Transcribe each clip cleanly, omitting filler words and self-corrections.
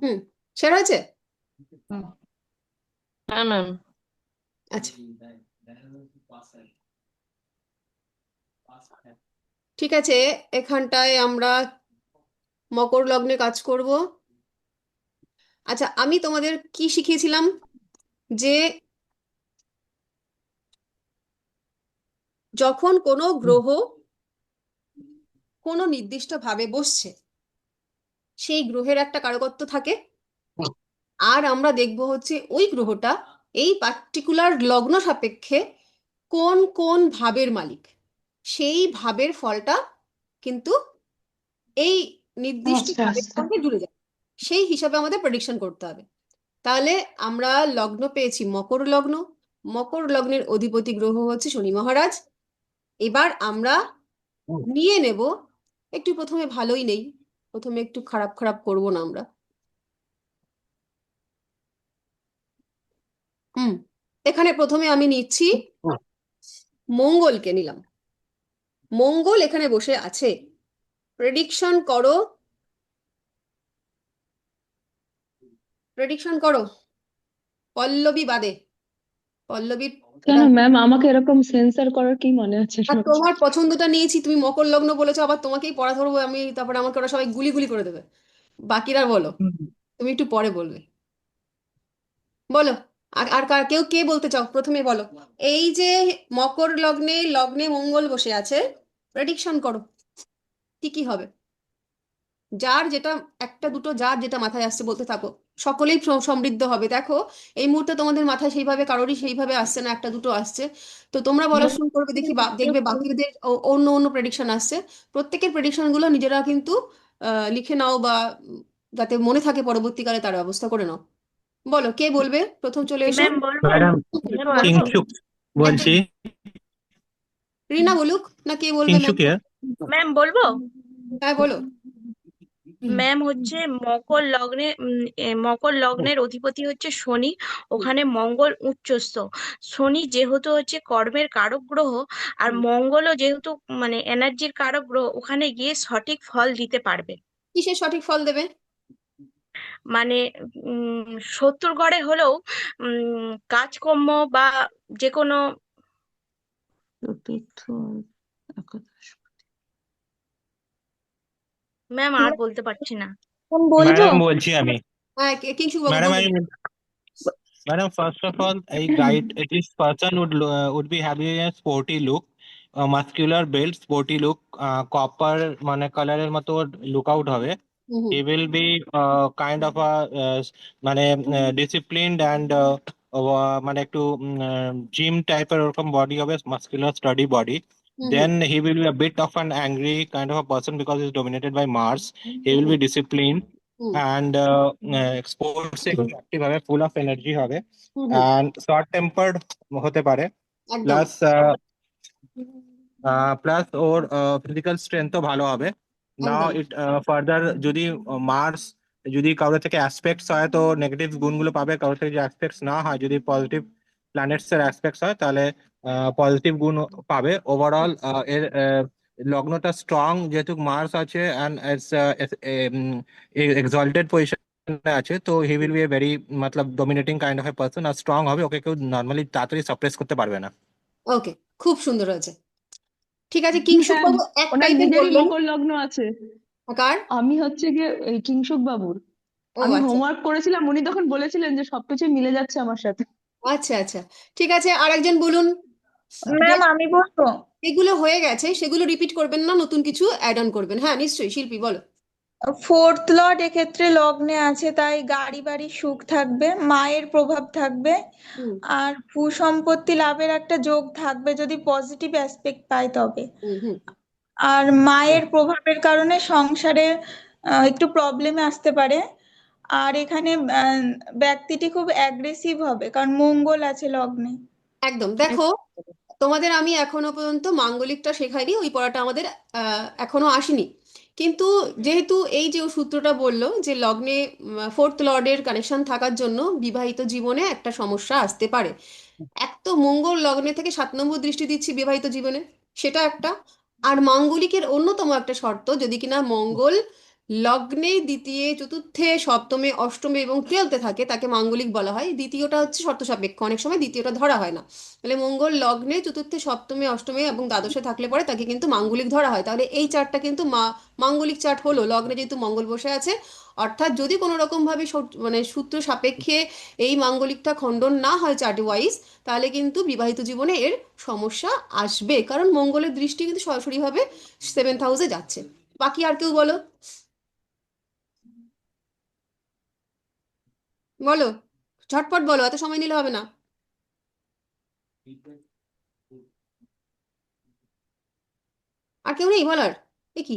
হুম, share হয়েছে? হ্যাঁ ma'am. আচ্ছা, ঠিক আছে। এখানটায় আমরা মকর লগ্নে কাজ করব। আচ্ছা, আমি তোমাদের কি শিখিয়েছিলাম? যে যখন কোনো গ্রহ কোনো নির্দিষ্ট ভাবে বসছে, সেই গ্রহের একটা কারকত্ব থাকে। আর আমরা দেখব হচ্ছে ওই গ্রহটা এই পার্টিকুলার লগ্ন সাপেক্ষে কোন কোন ভাবের মালিক, সেই ভাবের ফলটা কিন্তু এই নির্দিষ্ট আচ্ছা ভাবের আচ্ছা। সঙ্গে জুড়ে যায়। সেই হিসাবে আমাদের প্রেডিকশন করতে হবে। তাহলে আমরা লগ্ন পেয়েছি মকর লগ্ন। মকর লগ্নের অধিপতি গ্রহ হচ্ছে শনি মহারাজ। এবার আমরা নিয়ে নেব, একটু প্রথমে ভালোই নেই, প্রথমে একটু খারাপ খারাপ করব না আমরা। হুম, এখানে প্রথমে আমি নিচ্ছি মঙ্গলকে নিলাম। মঙ্গল এখানে বসে আছে। প্রেডিকশন করো, প্রেডিকশন করো পল্লবী বাদে। পল্লবীর কেন এটা, ম্যাম, আমাকে এরকম সেন্সর করার কি মনে আছে আর রোজ? তোমার পছন্দটা নিয়েছি, তুমি মকর লগ্ন বলেছো, আবার তোমাকেই পড়া ধরবো আমি, তারপরে আমাকে ওরা সবাই গুলি গুলি করে দেবে। বাকিরা বলো, তুমি একটু পরে বলবে। বলো, আর আর কেউ কে বলতে চাও প্রথমে বলো। এই যে মকর লগ্নে লগ্নে মঙ্গল বসে আছে, প্রেডিকশন করো কি কি হবে। যার যেটা, একটা দুটো যার যেটা মাথায় আসছে বলতে থাকো। সকলেই সমৃদ্ধ হবে। দেখো, এই মুহূর্তে তোমাদের মাথায় সেইভাবে কারোরই সেইভাবে আসছে না, একটা দুটো আসছে। তো তোমরা বলা শুরু করবে, দেখি দেখবে বাকিদের অন্য অন্য প্রেডিকশন আসছে। প্রত্যেকের প্রেডিকশন গুলো নিজেরা কিন্তু লিখে নাও, বা যাতে মনে থাকে পরবর্তীকালে তার ব্যবস্থা করে নাও। বলো, কে বলবে প্রথম, চলে এসো। ম্যাম বলবো? ম্যাডাম, ম্যাম বলো, বলবো? কিংশুক একজন বলছি। রিনা বলুক না কে বলবে, ম্যাম? কিংশুক here. ম্যাম বলবো? হ্যাঁ, বলো। ম্যাম হচ্ছে মকর লগ্নে মকর লগ্নের অধিপতি হচ্ছে শনি। ওখানে মঙ্গল উচ্চস্থ। শনি যেহেতু হচ্ছে কর্মের কারক গ্রহ, আর মঙ্গলও যেহেতু মানে এনার্জির কারক গ্রহ, ওখানে গিয়ে সঠিক ফল দিতে পারবে। কিসের সঠিক ফল দেবে? মানে শত্রুর গড়ে হলেও কাজকর্ম বা যে কোনো। চতুর্থ একাদশ। ম্যাম আর বলতে পারছি না। ম্যাম বলবো? ম্যাডাম বলছি আমি। হ্যাঁ, কিংশুক বাবু ম্যাডাম বলুন। আমি madam, first of all, I guide this person would be having a sporty look, muscular build, sporty look, copper মানে কালারের মতো লুক আউট হবে। হুম হুম He will be kind of a মানে disciplined and মানে একটু জিম টাইপের ওরকম বডি হবে, muscular study body. Hmm hmm Then he will be a bit of an angry kind of a person because he's dominated by Mars. He hmm will hmm be disciplined hmm and sports active হবে, full of energy হবে, হুম হুম, and short tempered হতে পারে। একদম। Plus plus ওর physical স্ট্রেংথও ভালো হবে। নাও একদম। ইট further, যদি Mars যদি কারোর থেকে অ্যাসপেক্টস হয় তো নেগেটিভ গুণগুলো পাবে, কারোর থেকে যদি অ্যাসপেক্টস না হয়, যদি পজিটিভ প্ল্যানেটস এর অ্যাসপেক্টস হয় তাহলে পজিটিভ গুণ পাবে। ওভারঅল এর লগ্নটা স্ট্রং যেহেতু মার্স আছে অ্যান্ড এক্সল্টেড পজিশনে আছে, তো he will be a very মতলব dominating kind of a person, আর স্ট্রং হবে, ওকে কেউ নর্মালি তাড়াতাড়ি সাপ্রেস করতে পারবে না। ওকে, খুব সুন্দর হয়েছে। ঠিক আছে, কিংশুক ম্যাম, বাবু এক ওনার টাইপের নিজেরই বললেন। মকর লগ্ন আছে। কার? আমি হচ্ছে গিয়ে এই কিংশুক বাবুর। ও আমি আচ্ছা হোমওয়ার্ক করেছিলাম, উনি তখন বলেছিলেন যে সবকিছু মিলে যাচ্ছে আমার সাথে। আচ্ছা আচ্ছা, ঠিক আছে, আর একজন বলুন। যে ম্যাম আমি বলবো? এগুলো হয়ে গেছে সেগুলো রিপিট করবেন না, নতুন কিছু অ্যাড অন করবেন। হ্যাঁ, নিশ্চয়ই, শিল্পী বলো। ফোর্থ লর্ড এক্ষেত্রে লগ্নে আছে, তাই গাড়ি বাড়ি সুখ থাকবে, মায়ের প্রভাব থাকবে। হুম আর ভূসম্পত্তি লাভের একটা যোগ থাকবে যদি পজিটিভ অ্যাসপেক্ট পায় তবে। হুম হুম আর মায়ের প্রভাবের কারণে সংসারে একটু প্রবলেমে আসতে পারে। আর এখানে ব্যক্তিটি খুব অ্যাগ্রেসিভ হবে কারণ মঙ্গল আছে লগ্নে। একদম। দেখো, তোমাদের আমি এখনো পর্যন্ত মাঙ্গলিকটা শেখাইনি, ওই পড়াটা আমাদের এখনো আসেনি। কিন্তু যেহেতু এই যে ও সূত্রটা বললো যে লগ্নে ফোর্থ লর্ডের কানেকশন থাকার জন্য বিবাহিত জীবনে একটা সমস্যা আসতে পারে। এক তো মঙ্গল লগ্নে থেকে 7 নম্বর দৃষ্টি দিচ্ছি বিবাহিত জীবনে। সেটা একটা। আর মাঙ্গলিকের অন্যতম একটা শর্ত, যদি কিনা মঙ্গল লগ্নে, দ্বিতীয়, চতুর্থে, সপ্তমে, অষ্টমে এবং টুয়েলথে থাকে, তাকে মাঙ্গলিক বলা হয়। দ্বিতীয়টা হচ্ছে শর্ত সাপেক্ষ, অনেক সময় দ্বিতীয়টা ধরা হয় না। তাহলে মঙ্গল লগ্নে, চতুর্থে, সপ্তমে, অষ্টমে এবং দ্বাদশে থাকলে পরে তাকে কিন্তু মাঙ্গলিক ধরা হয়। তাহলে এই চার্টটা কিন্তু মাঙ্গলিক চার্ট হলো, লগ্নে যেহেতু মঙ্গল বসে আছে। অর্থাৎ যদি কোনো রকম ভাবে মানে সূত্র সাপেক্ষে এই মাঙ্গলিকটা খণ্ডন না হয় চার্ট ওয়াইজ, তাহলে কিন্তু বিবাহিত জীবনে এর সমস্যা আসবে, কারণ মঙ্গলের দৃষ্টি কিন্তু সরাসরিভাবে 7th হাউসে যাচ্ছে। বাকি আর কেউ বলো, বলো, ঝটপট বলো, এত সময় নিলে হবে না। আর কেউ নেই বলার? এ কি,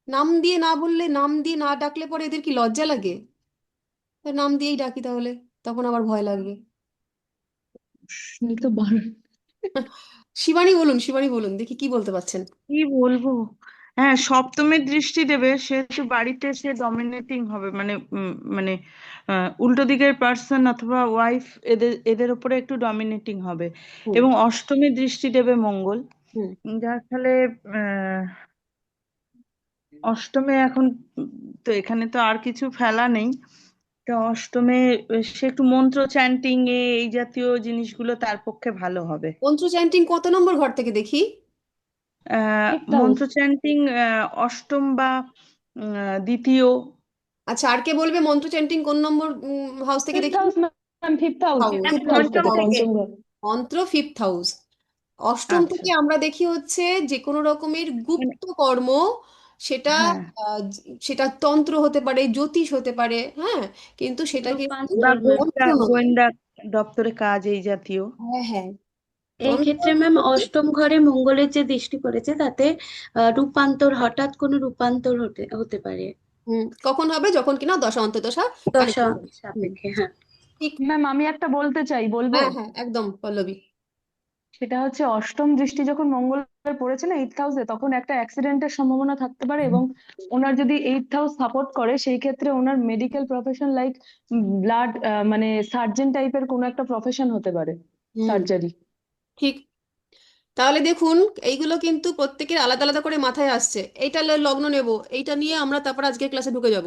নাম দিয়ে না বললে, নাম দিয়ে না ডাকলে পরে এদের কি লজ্জা লাগে? তা নাম দিয়েই ডাকি তাহলে, তখন আবার ভয় লাগবে। শুনি তো বারণ। শিবানী বলুন, শিবানী বলুন, দেখি কি বলতে পারছেন। কি বলবো? হ্যাঁ, সপ্তমের দৃষ্টি দেবে, সেহেতু বাড়িতে সে ডমিনেটিং হবে, মানে উল্টো দিকের পার্সন অথবা ওয়াইফ, এদের এদের উপরে একটু ডমিনেটিং হবে। হুম। এবং অষ্টমীর দৃষ্টি দেবে মঙ্গল, হুম। যার ফলে আহ অষ্টমে এখন তো এখানে তো আর কিছু ফেলা নেই। তো অষ্টমে সে একটু মন্ত্র চ্যান্টিং এই জাতীয় জিনিসগুলো তার পক্ষে ভালো হবে। মন্ত্র চ্যান্টিং কত নম্বর ঘর থেকে দেখি? Fifth house. মন্ত্র চ্যান্টিং অষ্টম বা দ্বিতীয়। আচ্ছা, আর কে বলবে মন্ত্র চ্যান্টিং কোন নম্বর হাউস থেকে ফিফথ দেখি? House ma'am, fifth house, house, fifth house fifth পঞ্চম থেকে, হাউস। থেকে। পঞ্চম ঘর। মন্ত্র 5th হাউস। অষ্টম আচ্ছা, থেকে আমরা দেখি হচ্ছে যে কোনো রকমের মানে গুপ্ত কর্ম, সেটা হ্যাঁ, সেটা তন্ত্র হতে পারে, জ্যোতিষ হতে পারে, হ্যাঁ, কিন্তু সেটা কিন্তু বা রূপান্তর ম্যাম। তন্ত্র নয়। গোয়েন্দা দপ্তরে কাজ এই জাতীয়। হ্যাঁ, হ্যাঁ, এই তন্ত্র ক্ষেত্রে ম্যাম অষ্টম ঘরে মঙ্গলের যে দৃষ্টি পড়েছে তাতে রূপান্তর, হঠাৎ কোনো রূপান্তর হতে হতে পারে, কখন হবে? যখন কিনা দশা অন্তর্দশা দশা কানেক্ট হবে। হুম, সাপেক্ষে। হ্যাঁ। ঠিক। ম্যাম আমি একটা বলতে চাই, বলবো? হ্যাঁ, হ্যাঁ, একদম পল্লবী। সেটা হচ্ছে অষ্টম দৃষ্টি যখন মঙ্গলের পড়েছে না 8th হাউসে, তখন একটা অ্যাক্সিডেন্টের সম্ভাবনা থাকতে পারে। এবং ওনার যদি 8th হাউস সাপোর্ট করে, সেই ক্ষেত্রে ওনার মেডিকেল প্রফেশন লাইক ব্লাড, মানে সার্জন টাইপের কোনো একটা প্রফেশন হতে পারে, হুম, সার্জারি। ঠিক। তাহলে দেখুন, এইগুলো কিন্তু প্রত্যেকের আলাদা আলাদা করে মাথায় আসছে। এইটা লগ্ন নেব, এইটা নিয়ে আমরা তারপর আজকের ক্লাসে ঢুকে যাব।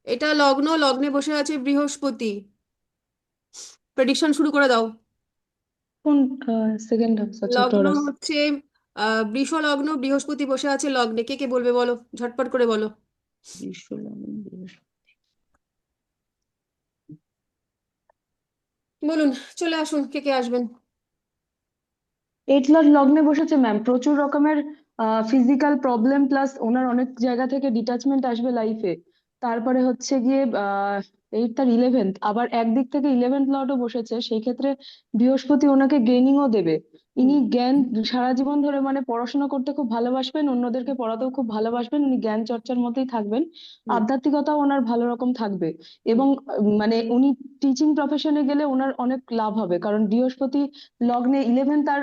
এটা লগ্ন, লগ্নে বসে আছে বৃহস্পতি। প্রেডিকশন শুরু করে দাও। কোন? সেকেন্ড হাউস, আচ্ছা, লগ্ন টরাস। হচ্ছে বৃষ লগ্ন, বৃহস্পতি বসে আছে লগ্নে। কে কে বলবে বলো, ঝটপট করে বলো। বলুন, চলে আসুন, কে কে আসবেন। 8th লগ্নে বসেছে ম্যাম, প্রচুর রকমের ফিজিক্যাল প্রবলেম, প্লাস ওনার অনেক জায়গা থেকে ডিটাচমেন্ট আসবে লাইফে। তারপরে হচ্ছে গিয়ে 8th আর 11th, আবার একদিক থেকে 11th লর্ডও বসেছে, সেই ক্ষেত্রে বৃহস্পতি ওনাকে গেইনিংও দেবে। হুম। ইনি জ্ঞান সারা জীবন ধরে মানে পড়াশোনা করতে খুব ভালোবাসবেন, অন্যদেরকে পড়াতেও খুব ভালোবাসবেন, উনি জ্ঞান চর্চার মধ্যেই থাকবেন। হুম। আধ্যাত্মিকতাও ওনার ভালো রকম থাকবে। হুম। এবং মানে উনি টিচিং প্রফেশনে গেলে ওনার অনেক লাভ হবে, কারণ বৃহস্পতি লগ্নে 11th আর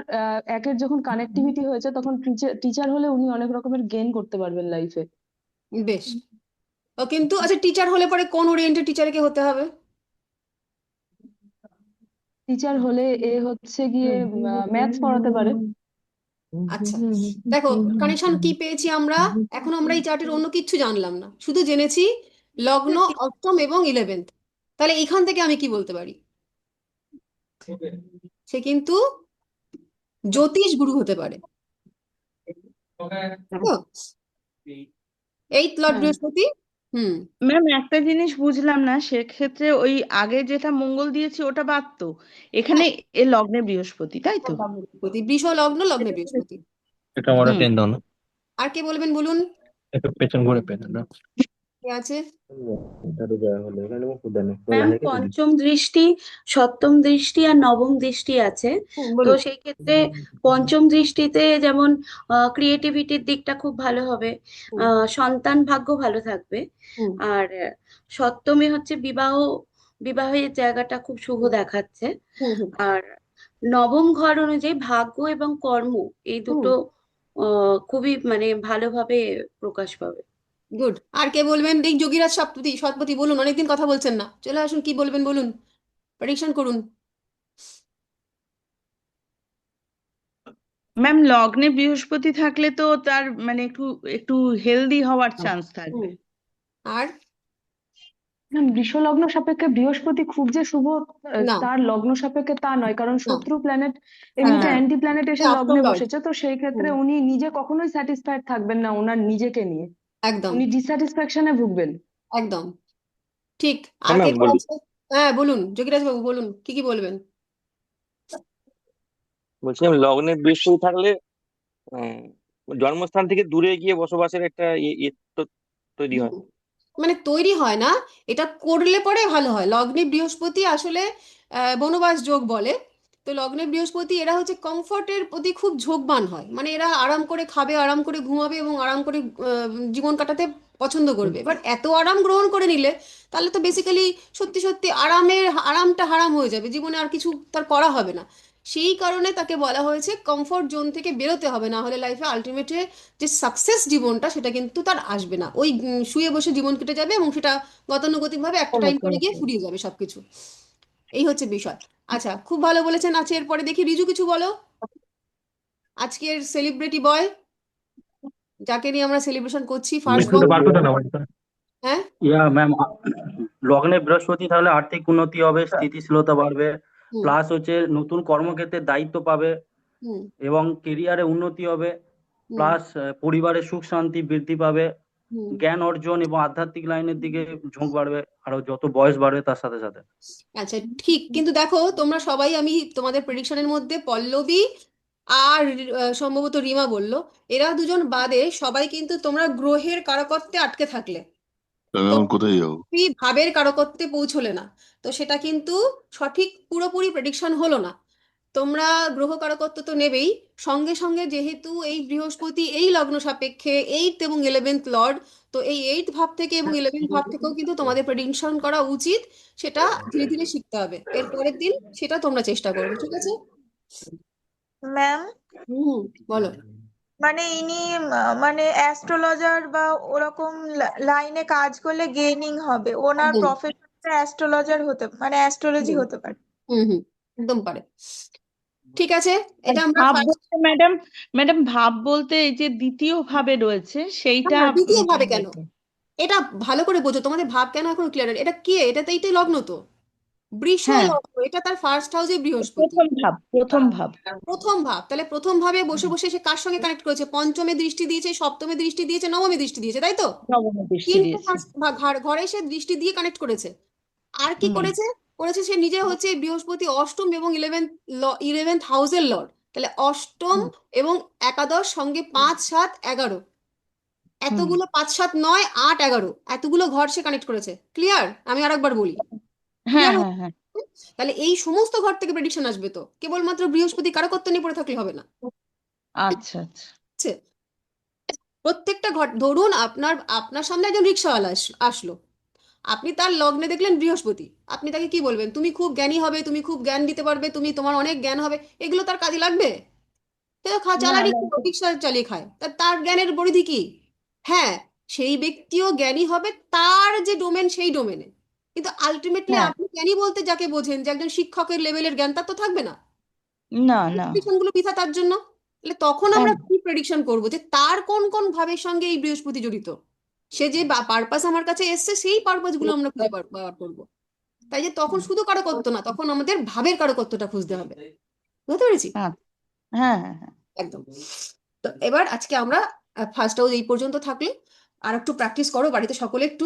একের যখন কানেক্টিভিটি হয়েছে, তখন টিচার হলে উনি অনেক রকমের গেইন করতে পারবেন লাইফে। বেশ। ও কিন্তু আচ্ছা, টিচার হলে পরে কোন ওরিয়েন্টেড টিচারকে হতে হবে? টিচার হলে এ হচ্ছে গিয়ে ম্যাথস পড়াতে পারে। আচ্ছা, দেখো কানেকশন কি পেয়েছি আমরা। এখন আমরা এই চার্টের অন্য কিচ্ছু জানলাম না, শুধু জেনেছি লগ্ন, অষ্টম এবং 11th। তাহলে এখান থেকে আমি কি বলতে পারি? সে কিন্তু জ্যোতিষ গুরু হতে পারে, তাই তো? 8th লর্ড হ্যাঁ, বৃহস্পতি। হুম। ম্যাম, একটা জিনিস বুঝলাম না, সেক্ষেত্রে ওই আগে যেটা মঙ্গল দিয়েছি ওটা বাদ তো, এখানে হ্যাঁ, এ লগ্নে বৃহস্পতি, তাই তো? বৃহস্পতি, বৃষ লগ্ন, লগ্নে বৃহস্পতি। এটা আমরা হুম। পেন দাও না, আর কে বলবেন বলুন, একটু পেছন ঘুরে পেন না। কে আছে? ম্যাম পঞ্চম দৃষ্টি, সপ্তম দৃষ্টি আর নবম দৃষ্টি আছে। তো বলুন। সেই ক্ষেত্রে পঞ্চম দৃষ্টিতে যেমন ক্রিয়েটিভিটির দিকটা খুব ভালো হবে, হুম। সন্তান ভাগ্য ভালো থাকবে। হুম। আর সপ্তমে হচ্ছে বিবাহের জায়গাটা খুব শুভ হুম। দেখাচ্ছে। হুম। হুম। আর নবম ঘর অনুযায়ী ভাগ্য এবং কর্ম, এই হুম। দুটো খুবই মানে ভালোভাবে প্রকাশ পাবে। গুড। আর কে বলবেন? এই যোগীরাজ সৎপতি, সৎপতি বলুন, অনেকদিন কথা বলছেন না, চলে আসুন, কি বলবেন বলুন, প্রেডিকশন করুন। ম্যাম লগ্নে বৃহস্পতি থাকলে তো তার মানে একটু একটু হেলদি হওয়ার চান্স থাকবে। হুম। আর বৃষ লগ্ন সাপেক্ষে বৃহস্পতি খুব যে শুভ না, তার লগ্ন সাপেক্ষে তা নয়, কারণ না, শত্রু প্ল্যানেট এমনিতে একদম অ্যান্টি প্ল্যানেট এসে অষ্টম লগ্নে লর্ড। বসেছে, তো সেই ক্ষেত্রে হুম, উনি নিজে কখনোই স্যাটিসফাইড থাকবেন না ওনার নিজেকে নিয়ে, একদম উনি ডিস্যাটিসফ্যাকশনে ভুগবেন। একদম ঠিক। আর হ্যাঁ কে ম্যাম কে বলুন। আছে? হ্যাঁ বলুন, যোগীরাজ বাবু বলুন, কি কি বলবেন? বলছিলাম লগ্নে বৃহস্পতি থাকলে জন্মস্থান থেকে দূরে গিয়ে বসবাসের একটা তৈরি হুম, হয়। মানে তৈরি হয় না, এটা করলে পরে ভালো হয়। লগ্নে বৃহস্পতি আসলে বনবাস যোগ বলে। তো লগ্নে বৃহস্পতি এরা হচ্ছে কমফর্টের প্রতি খুব ঝোঁকবান হয়, মানে এরা আরাম করে খাবে, আরাম করে ঘুমাবে এবং আরাম করে জীবন কাটাতে পছন্দ করবে। এবার এত আরাম গ্রহণ করে নিলে তাহলে তো বেসিক্যালি সত্যি সত্যি আরামটা হারাম হয়ে যাবে, জীবনে আর কিছু তার করা হবে না। সেই কারণে তাকে বলা হয়েছে কমফর্ট জোন থেকে বেরোতে হবে, না হলে লাইফে আলটিমেটলি যে সাকসেস জীবনটা সেটা কিন্তু তার আসবে না। ওই শুয়ে বসে জীবন কেটে যাবে এবং সেটা গতানুগতিকভাবে একটা টাইম পরে গিয়ে ফুরিয়ে যাবে সবকিছু। এই হচ্ছে বিষয়। আচ্ছা, খুব ভালো বলেছেন। আচ্ছা, এরপরে দেখি রিজু কিছু বলো। আজকের সেলিব্রিটি বয়, যাকে নিয়ে আমরা সেলিব্রেশন করছি, ফার্স্ট বয়। হ্যাঁ। ম্যাম লগ্নে বৃহস্পতি তাহলে আর্থিক উন্নতি হবে, স্থিতিশীলতা বাড়বে, হুম। প্লাস হচ্ছে নতুন কর্মক্ষেত্রে দায়িত্ব পাবে হুম। এবং কেরিয়ারে উন্নতি হবে, হুম। প্লাস পরিবারের সুখ শান্তি বৃদ্ধি পাবে, হুম। জ্ঞান অর্জন এবং আধ্যাত্মিক লাইনের দিকে ঝোঁক বাড়বে আরো যত বয়স বাড়বে তার সাথে সাথে। আচ্ছা ঠিক, কিন্তু দেখো তোমরা সবাই, আমি তোমাদের প্রেডিকশনের মধ্যে পল্লবী আর সম্ভবত রিমা বললো, এরা দুজন বাদে সবাই কিন্তু তোমরা গ্রহের কারকত্বে আটকে থাকলে, তাহলে আমি কোথায় যাবো? তুমি ভাবের কারকত্বে পৌঁছলে না। তো সেটা কিন্তু সঠিক পুরোপুরি প্রেডিকশন হলো না। তোমরা গ্রহ কারকত্ব তো নেবেই, সঙ্গে সঙ্গে যেহেতু এই বৃহস্পতি এই লগ্ন সাপেক্ষে 8th এবং 11th লর্ড, তো এই 8th ভাব থেকে এবং 11th ভাব থেকেও কিন্তু তোমাদের প্রেডিকশন করা উচিত। সেটা ধীরে ধীরে শিখতে হবে, এর পরের দিন সেটা তোমরা চেষ্টা করবে, ঠিক আছে? ম্যাম, হুম, বলো। মানে ইনি মানে অ্যাস্ট্রোলজার বা ওরকম লাইনে কাজ করলে গেইনিং হবে, ওনার একদম। প্রফেশনটা অ্যাস্ট্রোলজার হতে মানে অ্যাস্ট্রোলজি হুম। হতে পারে। হুম। হুম, একদম পারে। ঠিক আছে, আর এটা আমরা ভাব ফার্স্ট। বলতে ম্যাডাম, ভাব বলতে এই যে দ্বিতীয় ভাবে রয়েছে সেইটা না, দ্বিতীয় ভাবে কেন? বলতে। এটা ভালো করে বোঝো, তোমাদের ভাব কেন এখন ক্লিয়ার? এটা কি? এটা তো এইটাই লগ্ন তো, বৃষ হ্যাঁ, লগ্ন, এটা তার ফার্স্ট হাউসে বৃহস্পতি, প্রথম ভাব। প্রথম ভাব। তাহলে প্রথম ভাবে বসে বসে সে কার সঙ্গে কানেক্ট করেছে? পঞ্চমে দৃষ্টি দিয়েছে, সপ্তমে দৃষ্টি দিয়েছে, নবমে দৃষ্টি দিয়েছে, তাই তো? নবম দৃষ্টি তিনটে দিয়েছে। ঘরে সে দৃষ্টি দিয়ে কানেক্ট করেছে। আর কি হুম করেছে? করেছে সে নিজে হচ্ছে বৃহস্পতি অষ্টম এবং 11th হাউসের লর্ড। তাহলে অষ্টম হুম এবং একাদশ সঙ্গে 5 7 11, হুম। এতগুলো 5 7 9 8 11 এতগুলো ঘর সে কানেক্ট করেছে। ক্লিয়ার? আমি আরেকবার বলি, হ্যাঁ ক্লিয়ার? হ্যাঁ হ্যাঁ। তাহলে এই সমস্ত ঘর থেকে প্রেডিকশন আসবে, তো কেবলমাত্র বৃহস্পতি কারকত্ব নিয়ে পড়ে থাকলে হবে না। আচ্ছা আচ্ছা। ঠিক আছে? প্রত্যেকটা ঘর, ধরুন আপনার আপনার সামনে একজন রিক্সাওয়ালা আসলো, আপনি তার লগ্নে দেখলেন বৃহস্পতি, আপনি তাকে কি বলবেন? তুমি খুব জ্ঞানী হবে, তুমি খুব জ্ঞান দিতে পারবে, তুমি, তোমার অনেক জ্ঞান হবে। এগুলো তার কাজে লাগবে? সে তো না চালারই, না। রিক্সা চালিয়ে খায়, তার জ্ঞানের পরিধি কি? হ্যাঁ, সেই ব্যক্তিও জ্ঞানী হবে তার যে ডোমেন সেই ডোমেনে, কিন্তু আলটিমেটলি হ্যাঁ। আপনি জ্ঞানী বলতে যাকে বোঝেন, যে একজন শিক্ষকের লেভেলের জ্ঞান, তার তো থাকবে না। না না। প্রেডিকশন গুলো বৃথা তার জন্য। তাহলে তখন আমরা কি প্রেডিকশন করবো যে তার কোন কোন ভাবের সঙ্গে এই বৃহস্পতি জড়িত, সে যে পারপাস আমার কাছে এসছে সেই পারপাস গুলো আমরা খুঁজে বার করবো। তাই যে তখন শুধু কারকত্ব না, তখন আমাদের ভাবের কারকত্বটা খুঁজতে হবে। বুঝতে পেরেছি? হ্যাঁ হ্যাঁ হ্যাঁ হ্যাঁ। একদম। তো এবার আজকে আমরা ফার্স্ট হাউস এই পর্যন্ত থাকলে, আর একটু প্র্যাকটিস করো বাড়িতে সকলে, একটু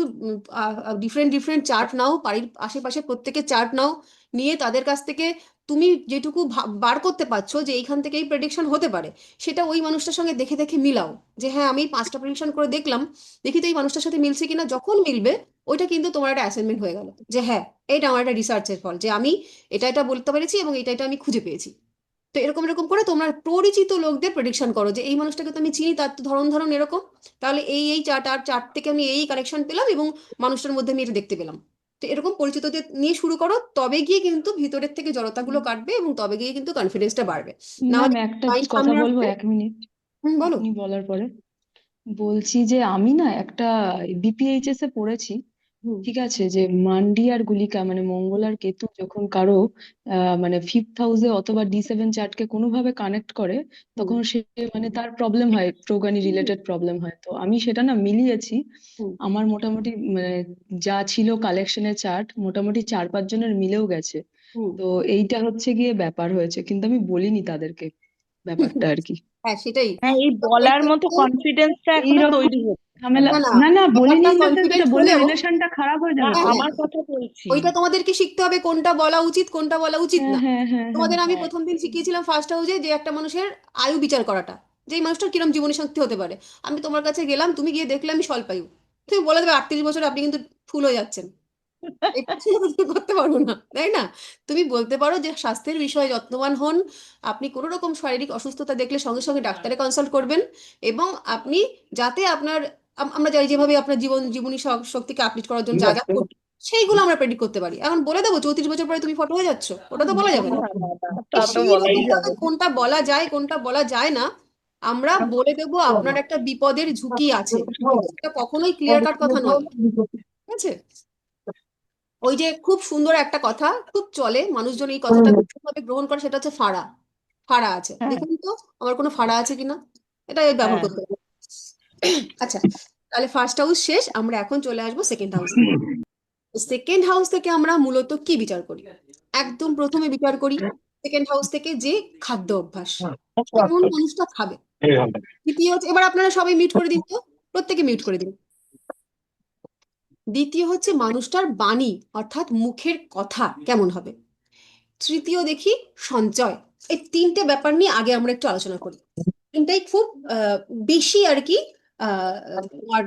ডিফারেন্ট ডিফারেন্ট চার্ট নাও, বাড়ির আশেপাশে প্রত্যেকে চার্ট নাও, নিয়ে তাদের কাছ থেকে তুমি যেটুকু বার করতে পারছো যে এইখান থেকে এই প্রেডিকশন হতে পারে, সেটা ওই মানুষটার সঙ্গে দেখে দেখে মিলাও। যে হ্যাঁ, আমি 5টা প্রেডিকশন করে দেখলাম, দেখি তো এই মানুষটার সাথে মিলছে কিনা। যখন মিলবে, ওইটা কিন্তু তোমার একটা অ্যাসাইনমেন্ট হয়ে গেল, যে হ্যাঁ, এটা আমার একটা রিসার্চের ফল, যে আমি এটা এটা বলতে পেরেছি এবং এটা এটা আমি খুঁজে পেয়েছি। তো এরকম এরকম করে তোমরা পরিচিত লোকদের প্রেডিকশন করো, যে এই মানুষটাকে তো আমি চিনি, তার তো ধরন ধরন এরকম, তাহলে এই এই চার্ট থেকে আমি এই কানেকশন পেলাম এবং মানুষটার মধ্যে আমি এটা দেখতে পেলাম। তো এরকম পরিচিতদের নিয়ে শুরু করো, তবে গিয়ে কিন্তু ভিতরের থেকে জড়তাগুলো কাটবে এবং তবে গিয়ে কিন্তু কনফিডেন্সটা বাড়বে। না ম্যাম হলে একটা মাইন্ড কথা সামনে বলবো, আসবে। 1 মিনিট বলো। আপনি বলার পরে। বলছি যে আমি না একটা বিপিএইচএস এ পড়েছি, হুম ঠিক আছে, যে মান্ডি আর গুলিকা মানে মঙ্গল আর কেতু যখন কারো মানে ফিফথ হাউসে অথবা D7 চার্টকে কোনোভাবে কানেক্ট করে, হুম তখন সে মানে তার প্রবলেম হয়, প্রোগানি রিলেটেড প্রবলেম হয়। তো আমি সেটা না মিলিয়েছি। হুম আমার মোটামুটি মানে যা ছিল কালেকশনের চার্ট মোটামুটি 4-5 জনের মিলেও গেছে। হুম তো এইটা হচ্ছে গিয়ে ব্যাপার হয়েছে, কিন্তু আমি বলিনি তাদেরকে ব্যাপারটা আর কি। হ্যাঁ সেটাই। হ্যাঁ, এই তো বলার মতো এক্ষেত্রে কনফিডেন্সটা এখনো এইরকম তৈরি হচ্ছে ঝামেলা, না না, না না বলিনি ব্যাপারটা ইন দ্য সেন্স, কনফিডেন্ট এটা বললে হলেও রিলেশনটা খারাপ হয়ে যাবে হ্যাঁ তো। হ্যাঁ, আমার কথা বলছি। ওইটা তোমাদেরকে শিখতে হবে কোনটা বলা উচিত কোনটা বলা উচিত হ্যাঁ না। হ্যাঁ হ্যাঁ হ্যাঁ তোমাদের আমি হ্যাঁ, প্রথম দিন শিখিয়েছিলাম ফার্স্ট হাউসে যে একটা মানুষের আয়ু বিচার করাটা, যে এই মানুষটার কিরম জীবনী শক্তি হতে পারে। আমি তোমার কাছে গেলাম, তুমি গিয়ে দেখলে আমি স্বল্পায়ু, তুমি বলে দেবে 38 বছর আপনি কিন্তু ফুল হয়ে যাচ্ছেন। এটা তুমি করতে পারবো না, তাই না? তুমি বলতে পারো যে স্বাস্থ্যের বিষয়ে যত্নবান হন, আপনি কোনো রকম শারীরিক অসুস্থতা দেখলে সঙ্গে সঙ্গে ডাক্তারে কনসাল্ট করবেন, এবং আপনি যাতে আপনার আমরা জানি যেভাবে আপনার জীবনী শক্তিকে আপডেট করার জন্য যা যা করবেন সেইগুলো আমরা প্রেডিক্ট করতে পারি। এখন বলে দেবো 34 বছর পরে তুমি ফটো হয়ে যাচ্ছ, ওটা তো বলা যাবে না। না না না, তা এই তো সেই বলাই রকম ভাবে যাবে না। কোনটা বলা যায় কোনটা বলা যায় না আমরা বলে দেবো আপনার একটা বিপদের ঝুঁকি আছে, কিন্তু সেটা কখনোই ক্লিয়ার কাট কথা নয়। ঠিক আছে? ওই যে খুব সুন্দর একটা কথা খুব চলে, মানুষজন এই কথাটা ভাবে গ্রহণ করে, সেটা হচ্ছে ফাঁড়া। ফাঁড়া আছে, হ্যাঁ দেখুন তো আমার কোনো ফাঁড়া আছে কিনা, এটা ব্যবহার হ্যাঁ। করতে হবে। আচ্ছা, তাহলে ফার্স্ট হাউস শেষ, আমরা এখন চলে আসবো সেকেন্ড হাউস। সেকেন্ড হাউস থেকে আমরা মূলত কি বিচার করি? একদম প্রথমে বিচার করি সেকেন্ড হাউস থেকে যে খাদ্য অভ্যাস, কেমন মানুষটা খাবে। দ্বিতীয় হচ্ছে, এবার আপনারা সবাই মিউট করে দিন তো, প্রত্যেকে মিউট করে দিন। দ্বিতীয় হচ্ছে মানুষটার বাণী, অর্থাৎ মুখের কথা কেমন হবে। তৃতীয় দেখি সঞ্চয়। এই তিনটে ব্যাপার নিয়ে আগে আমরা একটু আলোচনা করি, তিনটাই খুব বেশি আর কি তোমার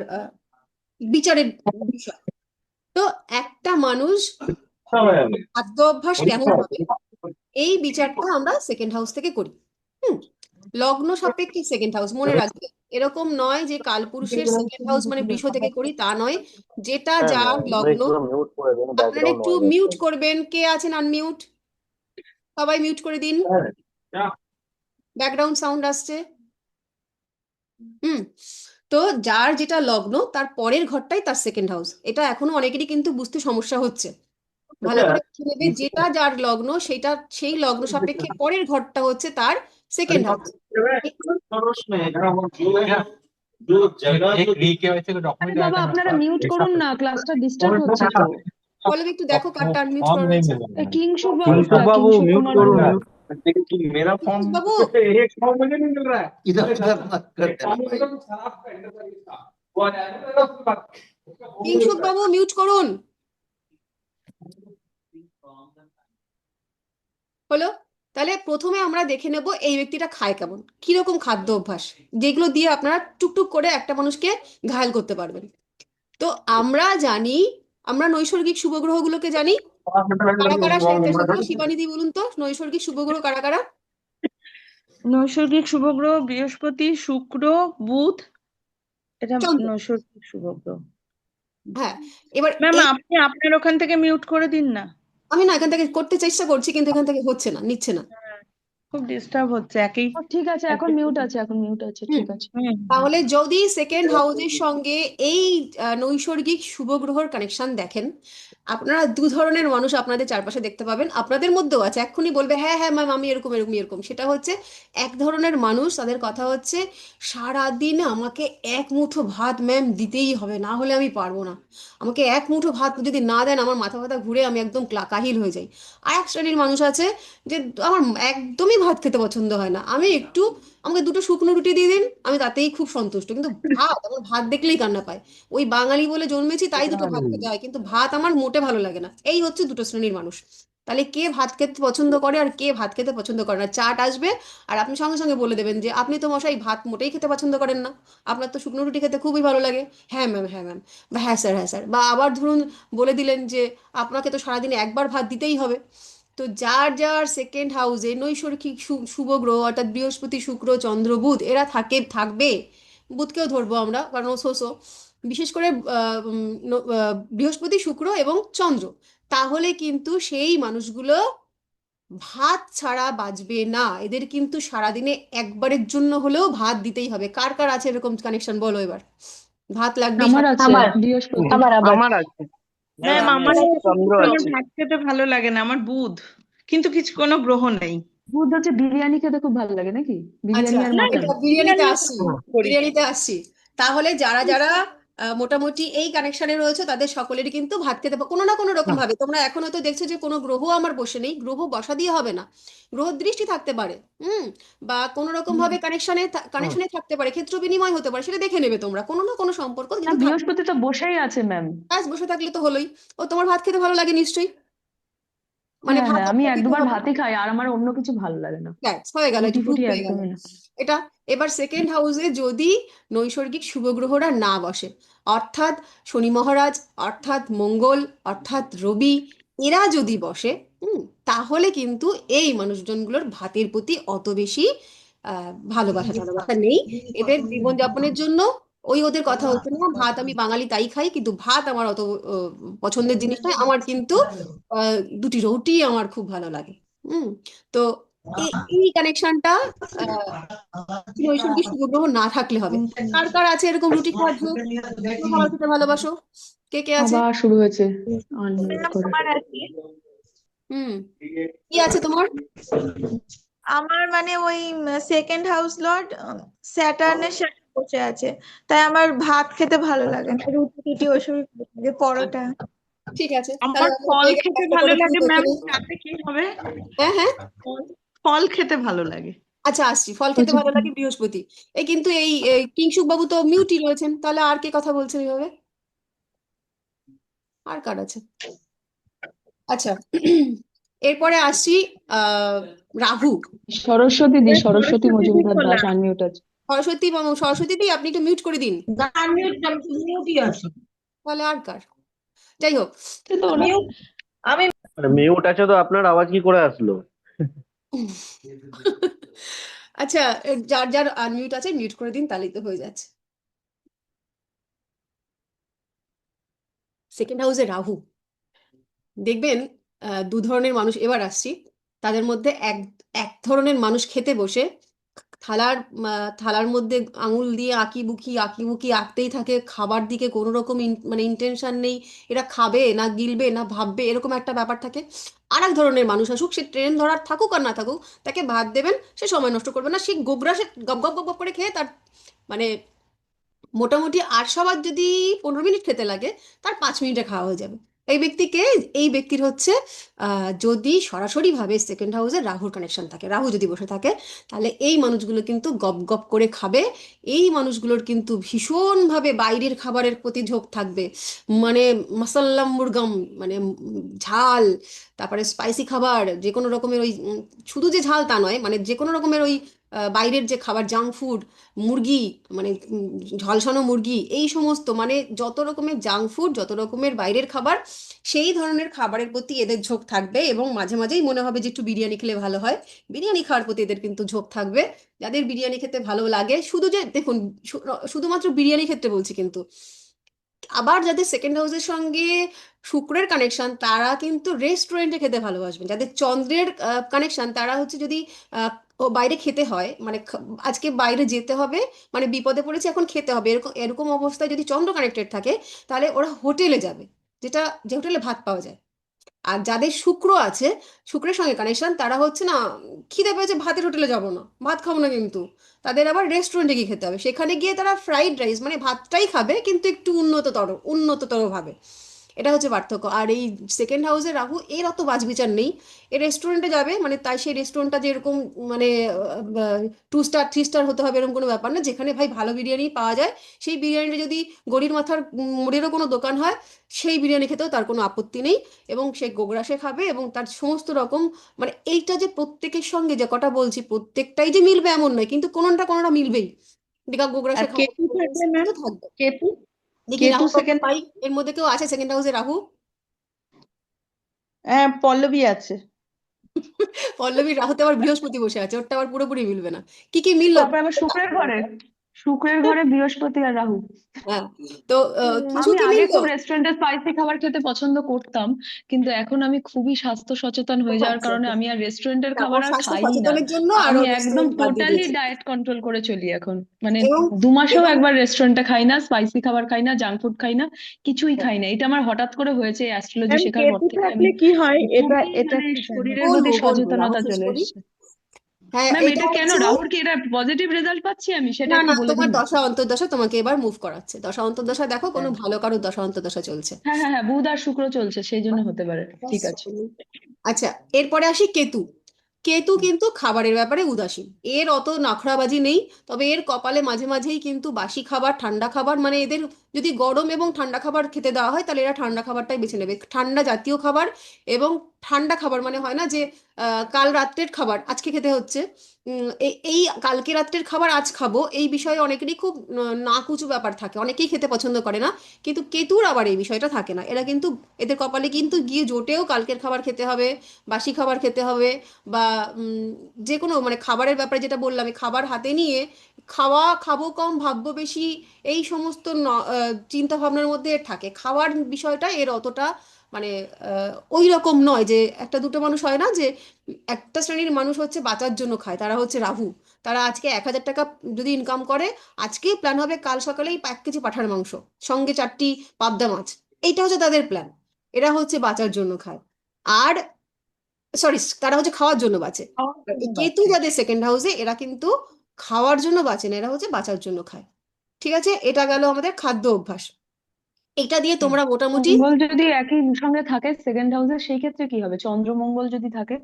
বিচারের বিষয়। তো একটা মানুষ খাদ্য অভ্যাস কেমন হবে এই বিচারটা আমরা সেকেন্ড হাউস থেকে করি। হুম লগ্ন সাপেক্ষে সেকেন্ড হাউস মনে রাখবে, এরকম নয় যে কালপুরুষের সেকেন্ড হাউস মানে বৃষ থেকে করি, তা নয়। যেটা হ্যাঁ যার ম্যাম, লগ্ন। একটু মিউট করে দিন, আপনারা ব্যাকগ্রাউন্ড একটু নয়েজ মিউট হচ্ছে। করবেন, কে আছেন আনমিউট, সবাই মিউট করে দিন, ব্যাকগ্রাউন্ড সাউন্ড আসছে। হুম তো যার যেটা লগ্ন তার পরের ঘরটাই তার সেকেন্ড হাউস, এটা এখনো অনেকেরই কিন্তু বুঝতে সমস্যা হচ্ছে। ভালো করে বুঝে নেবে, যেটা যার লগ্ন সেটা সেই লগ্ন সাপেক্ষে পরের ঘরটা হচ্ছে তার সেকেন্ড হাউস। আরে বাবা, আপনারা মিউট করুন না, ক্লাসটা ডিস্টার্ব হচ্ছে তো। বলো একটু দেখো কারটা আনমিউট করা রয়েছে। কিংশুক কিংশুক বাবুরটা, বাবু কিংশুক মিউট কুমার করুন, বাবু। মিউট। বাবু, কিংশুক বাবু মিউট করুন। হলো? তাহলে প্রথমে আমরা দেখে নেব এই ব্যক্তিটা খায় কেমন, কিরকম খাদ্য অভ্যাস, যেগুলো দিয়ে আপনারা টুকটুক করে একটা মানুষকে ঘায়েল করতে পারবেন। তো আমরা জানি, আমরা নৈসর্গিক শুভ গ্রহগুলোকে জানি। কারা কারা সেগুলো শিবানীদি বলুন তো, নৈসর্গিক শুভ গ্রহ কারা কারা? নৈসর্গিক শুভ গ্রহ বৃহস্পতি, শুক্র, বুধ, এটা চন্দ্র। নৈসর্গিক শুভ গ্রহ। হ্যাঁ, এবার ম্যাম, এই আপনি আপনার ওখান থেকে মিউট করে দিন না। আমি না এখান থেকে করতে চেষ্টা করছি, কিন্তু এখান থেকে হচ্ছে না, নিচ্ছে না। খুব ডিস্টার্ব হচ্ছে একই। ও, ঠিক আছে, এখন মিউট আছে, এখন মিউট আছে, হুম ঠিক আছে। হুম। তাহলে যদি সেকেন্ড হাউসের সঙ্গে এই নৈসর্গিক শুভ গ্রহর কানেকশন দেখেন, আপনারা দু ধরনের মানুষ আপনাদের চারপাশে দেখতে পাবেন, আপনাদের মধ্যেও আছে, এক্ষুনি বলবে হ্যাঁ হ্যাঁ ম্যাম আমি এরকম এরকম এরকম। সেটা হচ্ছে এক ধরনের মানুষ, তাদের কথা হচ্ছে সারাদিন আমাকে এক মুঠো ভাত ম্যাম দিতেই হবে, না হলে আমি পারবো না, আমাকে এক মুঠো ভাত যদি না দেন আমার মাথা ব্যথা ঘুরে আমি একদম কাহিল হয়ে যাই। আর এক শ্রেণীর মানুষ আছে যে আমার একদমই ভাত খেতে পছন্দ হয় না, আমি একটু আমাকে দুটো শুকনো রুটি দিয়ে দিন আমি তাতেই খুব সন্তুষ্ট, কিন্তু ভাত আমার ভাত দেখলেই কান্না পায়। ওই বাঙালি বলে জন্মেছি তাই দুটো ভাত খেতে হয়, কিন্তু ভাত আমার মোটে ভালো লাগে না। এই হচ্ছে দুটো শ্রেণীর মানুষ। তাহলে কে ভাত খেতে পছন্দ করে আর কে ভাত খেতে পছন্দ করে না, চাট আসবে আর আপনি সঙ্গে সঙ্গে বলে দেবেন যে আপনি তো মশাই ভাত মোটেই খেতে পছন্দ করেন না, আপনার তো শুকনো রুটি খেতে খুবই ভালো লাগে। হ্যাঁ ম্যাম, হ্যাঁ ম্যাম, বা হ্যাঁ স্যার, হ্যাঁ স্যার, বা আবার ধরুন বলে দিলেন যে আপনাকে তো সারাদিনে একবার ভাত দিতেই হবে। তো যার যার সেকেন্ড হাউসে নৈসর্গিক শুভ গ্রহ অর্থাৎ বৃহস্পতি শুক্র চন্দ্র বুধ এরা থাকবে, বুধকেও ধরবো আমরা কারণ ও শোষো, বিশেষ করে বৃহস্পতি শুক্র এবং চন্দ্র, তাহলে কিন্তু সেই মানুষগুলো ভাত ছাড়া বাঁচবে না, এদের কিন্তু সারাদিনে একবারের জন্য হলেও ভাত দিতেই হবে। কার কার আছে এরকম কানেকশন বলো এবার, ভাত লাগবেই আমার সারা। আছে, বৃহস্পতি। আমার আছে। হ্যাঁ ম্যাম আমি আমার আছি, হচ্ছে চন্দ্র আমার আছে। ভাত খেতে ভালো লাগে না, আমার বুধ, কিন্তু কিছু কোনো গ্রহ নেই। বুধ হচ্ছে বিরিয়ানি খেতে খুব ভালো লাগে নাকি? আচ্ছা, বিরিয়ানি আর না মাটন। এটা বিরিয়ানিতে বিরিয়ানি আসছি, করি। বিরিয়ানিতে আসছি। তাহলে যারা যারা মোটামুটি এই কানেকশনে রয়েছে তাদের সকলেরই কিন্তু ভাত খেতে কোনো না কোনো রকম ভাবে, তোমরা এখন হয়তো দেখছো যে কোনো গ্রহ আমার বসে নেই, গ্রহ বসা দিয়ে হবে না, গ্রহ দৃষ্টি থাকতে পারে, বা কোনো রকম ভাবে কানেকশনে থাকতে পারে, ক্ষেত্র বিনিময় হতে পারে, সেটা দেখে নেবে তোমরা, কোনো না কোনো সম্পর্ক না, কিন্তু থাকবে। বৃহস্পতি তো বসেই আছে ম্যাম। ব্যাস, বসে থাকলে তো হলোই। ও, তোমার ভাত খেতে ভালো লাগে নিশ্চয়ই, মানে হ্যাঁ ভাত হ্যাঁ, আমি একটা এক দিতে দুবার হবে। ভাতই খাই, আর আমার অন্য কিছু ভালো লাগে না। ব্যাস হয়ে গেল, রুটি এটা প্রুফ ফুটি হয়ে গেল একদমই না। এটা। এবার সেকেন্ড হাউসে যদি নৈসর্গিক শুভ গ্রহরা না বসে, অর্থাৎ শনি মহারাজ, অর্থাৎ মঙ্গল, অর্থাৎ রবি, এরা যদি বসে, হুম, তাহলে কিন্তু এই মানুষজনগুলোর ভাতের প্রতি অত বেশি ভালোবাসা টালোবাসা নেই। এদের জীবনযাপনের জন্য ওই ওদের কথা হচ্ছে না, ভাত আমি বাঙালি তাই খাই, কিন্তু ভাত আমার অত আহ, পছন্দের জিনিস নয়, আমার কিন্তু দুটি রুটি আমার খুব ভালো লাগে। হুম। তো এই কানেকশনটা নৈসর্গিক শুভ গ্রহ না থাকলে হবে। কার কার আছে এরকম রুটি খাওয়ার ঝোঁক, শুকনো খাবার খেতে ভালোবাসো? কে কে আছে? আবার শুরু হয়েছে আনমিউট ম্যাম করে। আমার আছে। হুম, কি আছে তোমার? আমার মানে ওই সেকেন্ড হাউস লর্ড স্যাটার্নের সাথে বসে আছে, তাই আমার ভাত খেতে ভালো লাগে না, রুটি টুটি ওসবই ভালো লাগে, পরোটা। ঠিক আছে, তাহলে আমার আমরা ফল হয়ে গেল খেতে একটা ভালো করে ভুল লাগে দেখে ম্যাম, নিই। তাতে কি হবে? হ্যাঁ হ্যাঁ, ফল খেতে ভালো লাগে। আচ্ছা আসছি, ফল খেতে বলছে ভালো লাগে বৃহস্পতি। এই কিন্তু এই কিংশুক বাবু তো মিউটই রয়েছেন, তাহলে আর কে কথা বলছেন এইভাবে? আর কার আছে? আচ্ছা, এরপরে আসছি আহ রাহু। সরস্বতী দি, সরস্বতী সরস্বতী দি মজুমদার খোলা। দাস আনমিউট আছে। সরস্বতী সরস্বতী দি, আপনি একটু মিউট করে দিন। মিউটই আছে। তাহলে আর কার? যাই হোক, কিন্তু ওরা মিউট, আমি মিউট আছে তো, আপনার আওয়াজ কি করে আসলো? আচ্ছা, যার যার আনমিউট আছে মিউট করে দিন, তাহলেই তো হয়ে যাচ্ছে। সেকেন্ড হাউসে রাহু, দেখবেন দু ধরনের মানুষ এবার আসছি। তাদের মধ্যে এক এক ধরনের মানুষ খেতে বসে থালার মধ্যে আঙুল দিয়ে আঁকি বুকি আঁকতেই থাকে, খাবার দিকে কোনো রকম মানে ইন্টেনশন নেই, এরা খাবে না গিলবে না ভাববে, এরকম একটা ব্যাপার থাকে। আর এক ধরনের মানুষ আসুক, সে ট্রেন ধরার থাকুক আর না থাকুক, তাকে ভাত দেবেন, সে সময় নষ্ট করবে না, সে গোগ্রাসে সে গপ গপ গপ গপ করে খেয়ে তার মানে মোটামুটি 800 বার যদি 15 মিনিট খেতে লাগে, তার 5 মিনিটে খাওয়া হয়ে যাবে। এই ব্যক্তিকে, এই ব্যক্তির হচ্ছে যদি সরাসরিভাবে সেকেন্ড হাউসে রাহুর কানেকশন থাকে, রাহু যদি বসে থাকে, তাহলে এই মানুষগুলো কিন্তু গপ গপ করে খাবে। এই মানুষগুলোর কিন্তু ভীষণভাবে বাইরের খাবারের প্রতি ঝোঁক থাকবে, মানে মাসাল্লা মুরগাম, মানে ঝাল, তারপরে স্পাইসি খাবার, যে কোনো রকমের ওই শুধু যে ঝাল তা নয়, মানে যে কোনো রকমের ওই বাইরের যে খাবার, জাঙ্ক ফুড, মুরগি, মানে ঝলসানো মুরগি, এই সমস্ত মানে যত রকমের জাঙ্ক ফুড, যত রকমের বাইরের খাবার, সেই ধরনের খাবারের প্রতি এদের ঝোঁক থাকবে। এবং মাঝে মাঝেই মনে হবে যে একটু বিরিয়ানি খেলে ভালো হয়, বিরিয়ানি খাওয়ার প্রতি এদের কিন্তু ঝোঁক থাকবে। যাদের বিরিয়ানি খেতে ভালো লাগে, শুধু যে দেখুন, শুধুমাত্র বিরিয়ানি ক্ষেত্রে বলছি কিন্তু, আবার যাদের সেকেন্ড হাউসের সঙ্গে শুক্রের কানেকশন, তারা কিন্তু রেস্টুরেন্টে খেতে ভালোবাসবেন। যাদের চন্দ্রের কানেকশন, তারা হচ্ছে যদি আহ, ও বাইরে খেতে হয়, মানে আজকে বাইরে যেতে হবে, মানে বিপদে পড়েছে এখন খেতে হবে, এরকম এরকম অবস্থায় যদি চন্দ্র কানেক্টেড থাকে, তাহলে ওরা হোটেলে যাবে, যে হোটেলে ভাত পাওয়া যায়। আর যাদের শুক্র আছে, শুক্রের সঙ্গে কানেকশন, তারা হচ্ছে না, খিদে পেয়েছে ভাতের হোটেলে যাব না, ভাত খাবো না, কিন্তু তাদের আবার রেস্টুরেন্টে গিয়ে খেতে হবে। সেখানে গিয়ে তারা ফ্রাইড রাইস, মানে ভাতটাই খাবে কিন্তু একটু উন্নততর ভাবে। এটা হচ্ছে পার্থক্য। আর এই সেকেন্ড হাউসে রাহু, এর অত বাছবিচার নেই, এ রেস্টুরেন্টে যাবে, মানে তাই সেই রেস্টুরেন্টটা যে এরকম মানে 2 স্টার 3 স্টার হতে হবে এরকম কোনো ব্যাপার না, যেখানে ভাই ভালো বিরিয়ানি পাওয়া যায়, সেই বিরিয়ানিটা যদি গড়ির মাথার মোড়েরও কোনো দোকান হয়, সেই বিরিয়ানি খেতেও তার কোনো আপত্তি নেই। এবং সে গোগ্রাসে খাবে, এবং তার সমস্ত রকম, মানে এইটা যে প্রত্যেকের সঙ্গে যে কটা বলছি প্রত্যেকটাই যে মিলবে এমন নয়, কিন্তু কোনোটা কোনোটা মিলবেই। ডিকা গোগ্রাসে আর খাবো কেতু থাকলে ম্যাম, তো থাকবে। কেতু, দেখি কেতু রাহু কখন সেকেন্ড, পাই, এর মধ্যে কেউ আছে সেকেন্ড হাউসে রাহু? হ্যাঁ পল্লবী আছে। পল্লবীর রাহুতে আবার বৃহস্পতি বসে আছে, ওরটা আবার পুরোপুরি মিলবে না। কি কি মিললো? তারপর আবার শুক্রের ঘরে, শুক্রের ঘরে বৃহস্পতি আর রাহু। হ্যাঁ, তো কিছু আমি কি আগে মিললো? খুব রেস্টুরেন্টে স্পাইসি খাবার খেতে পছন্দ করতাম, কিন্তু এখন আমি খুবই স্বাস্থ্য সচেতন হয়ে যাওয়ার আচ্ছা, কারণে আমি আর রেস্টুরেন্টের না, ও খাবার আর স্বাস্থ্য খাই না। সচেতনের জন্য আরো আমি একদম রেস্টুরেন্ট বাদ দিয়ে টোটালি দিয়েছে। ডায়েট কন্ট্রোল করে চলি এখন। মানে এবং 2 মাসেও এবং একবার রেস্টুরেন্টে খাই না, স্পাইসি খাবার খাই না, জাঙ্ক ফুড খাই না, কিছুই খাই না। এটা আমার হঠাৎ করে হয়েছে অ্যাস্ট্রোলজি ম্যাম শেখার পর কেতু থেকে। আমি থাকলে কি হয়, এটা খুবই এটা মানে একটু জানি। শরীরের প্রতি বলবো বলবো রাহু সচেতনতা শেষ চলে করি। এসেছে। হ্যাঁ, ম্যাম এটা এটা কেন হচ্ছে, রাহুর কি এটা পজিটিভ রেজাল্ট পাচ্ছি আমি, সেটা না একটু না, বলে তোমার দিন না। দশা অন্তর্দশা তোমাকে এবার মুভ করাচ্ছে। দশা অন্তর্দশা দেখো, কোনো হ্যাঁ ভালো কারোর দশা অন্তর্দশা চলছে। হ্যাঁ হ্যাঁ হ্যাঁ, বুধ আর শুক্র চলছে, সেই জন্য হতে পারে। ঠিক আছে। আচ্ছা, এরপরে আসি কেতু। কেতু কিন্তু খাবারের ব্যাপারে উদাসীন, এর অত নখরাবাজি নেই। তবে এর কপালে মাঝে মাঝেই কিন্তু বাসি খাবার, ঠান্ডা খাবার, মানে এদের যদি গরম এবং ঠান্ডা খাবার খেতে দেওয়া হয় তাহলে এরা ঠান্ডা খাবারটাই বেছে নেবে, ঠান্ডা জাতীয় খাবার। এবং ঠান্ডা খাবার মানে হয় না যে কাল রাত্রের খাবার আজকে খেতে হচ্ছে, এই কালকে রাত্রের খাবার আজ খাবো, এই বিষয়ে অনেকেরই খুব নাকুচু ব্যাপার থাকে, অনেকেই খেতে পছন্দ করে না। কিন্তু কেতুর আবার এই বিষয়টা থাকে না, এরা কিন্তু, এদের কপালে কিন্তু গিয়ে জোটেও কালকের খাবার খেতে হবে, বাসি খাবার খেতে হবে, বা যে কোনো মানে খাবারের ব্যাপারে যেটা বললাম, এই খাবার হাতে নিয়ে খাওয়া, খাবো কম ভাববো বেশি, এই সমস্ত চিন্তা ভাবনার মধ্যে এর থাকে। খাওয়ার বিষয়টা এর অতটা মানে ওই রকম নয় যে একটা দুটো মানুষ হয় না যে একটা শ্রেণীর মানুষ হচ্ছে বাঁচার জন্য খায়, তারা হচ্ছে রাহু। তারা আজকে 1,000 টাকা যদি ইনকাম করে, আজকেই প্ল্যান হবে কাল সকালেই 1 কেজি পাঁঠার মাংস, সঙ্গে 4টি পাবদা মাছ। এইটা হচ্ছে তাদের প্ল্যান। এরা হচ্ছে বাঁচার জন্য খায়। আর সরি, তারা হচ্ছে খাওয়ার জন্য বাঁচে। খাওয়ার আর এই জন্য কেতু বাঁচে। যাদের সেকেন্ড হাউসে, এরা কিন্তু খাওয়ার জন্য বাঁচে না, এরা হচ্ছে বাঁচার জন্য খায়। ঠিক আছে, এটা গেল আমাদের খাদ্য অভ্যাস। এটা দিয়ে হুম। তোমরা মোটামুটি, মঙ্গল যদি একই সঙ্গে থাকে সেকেন্ড হাউসে, সেই ক্ষেত্রে কি হবে? চন্দ্রমঙ্গল যদি থাকে?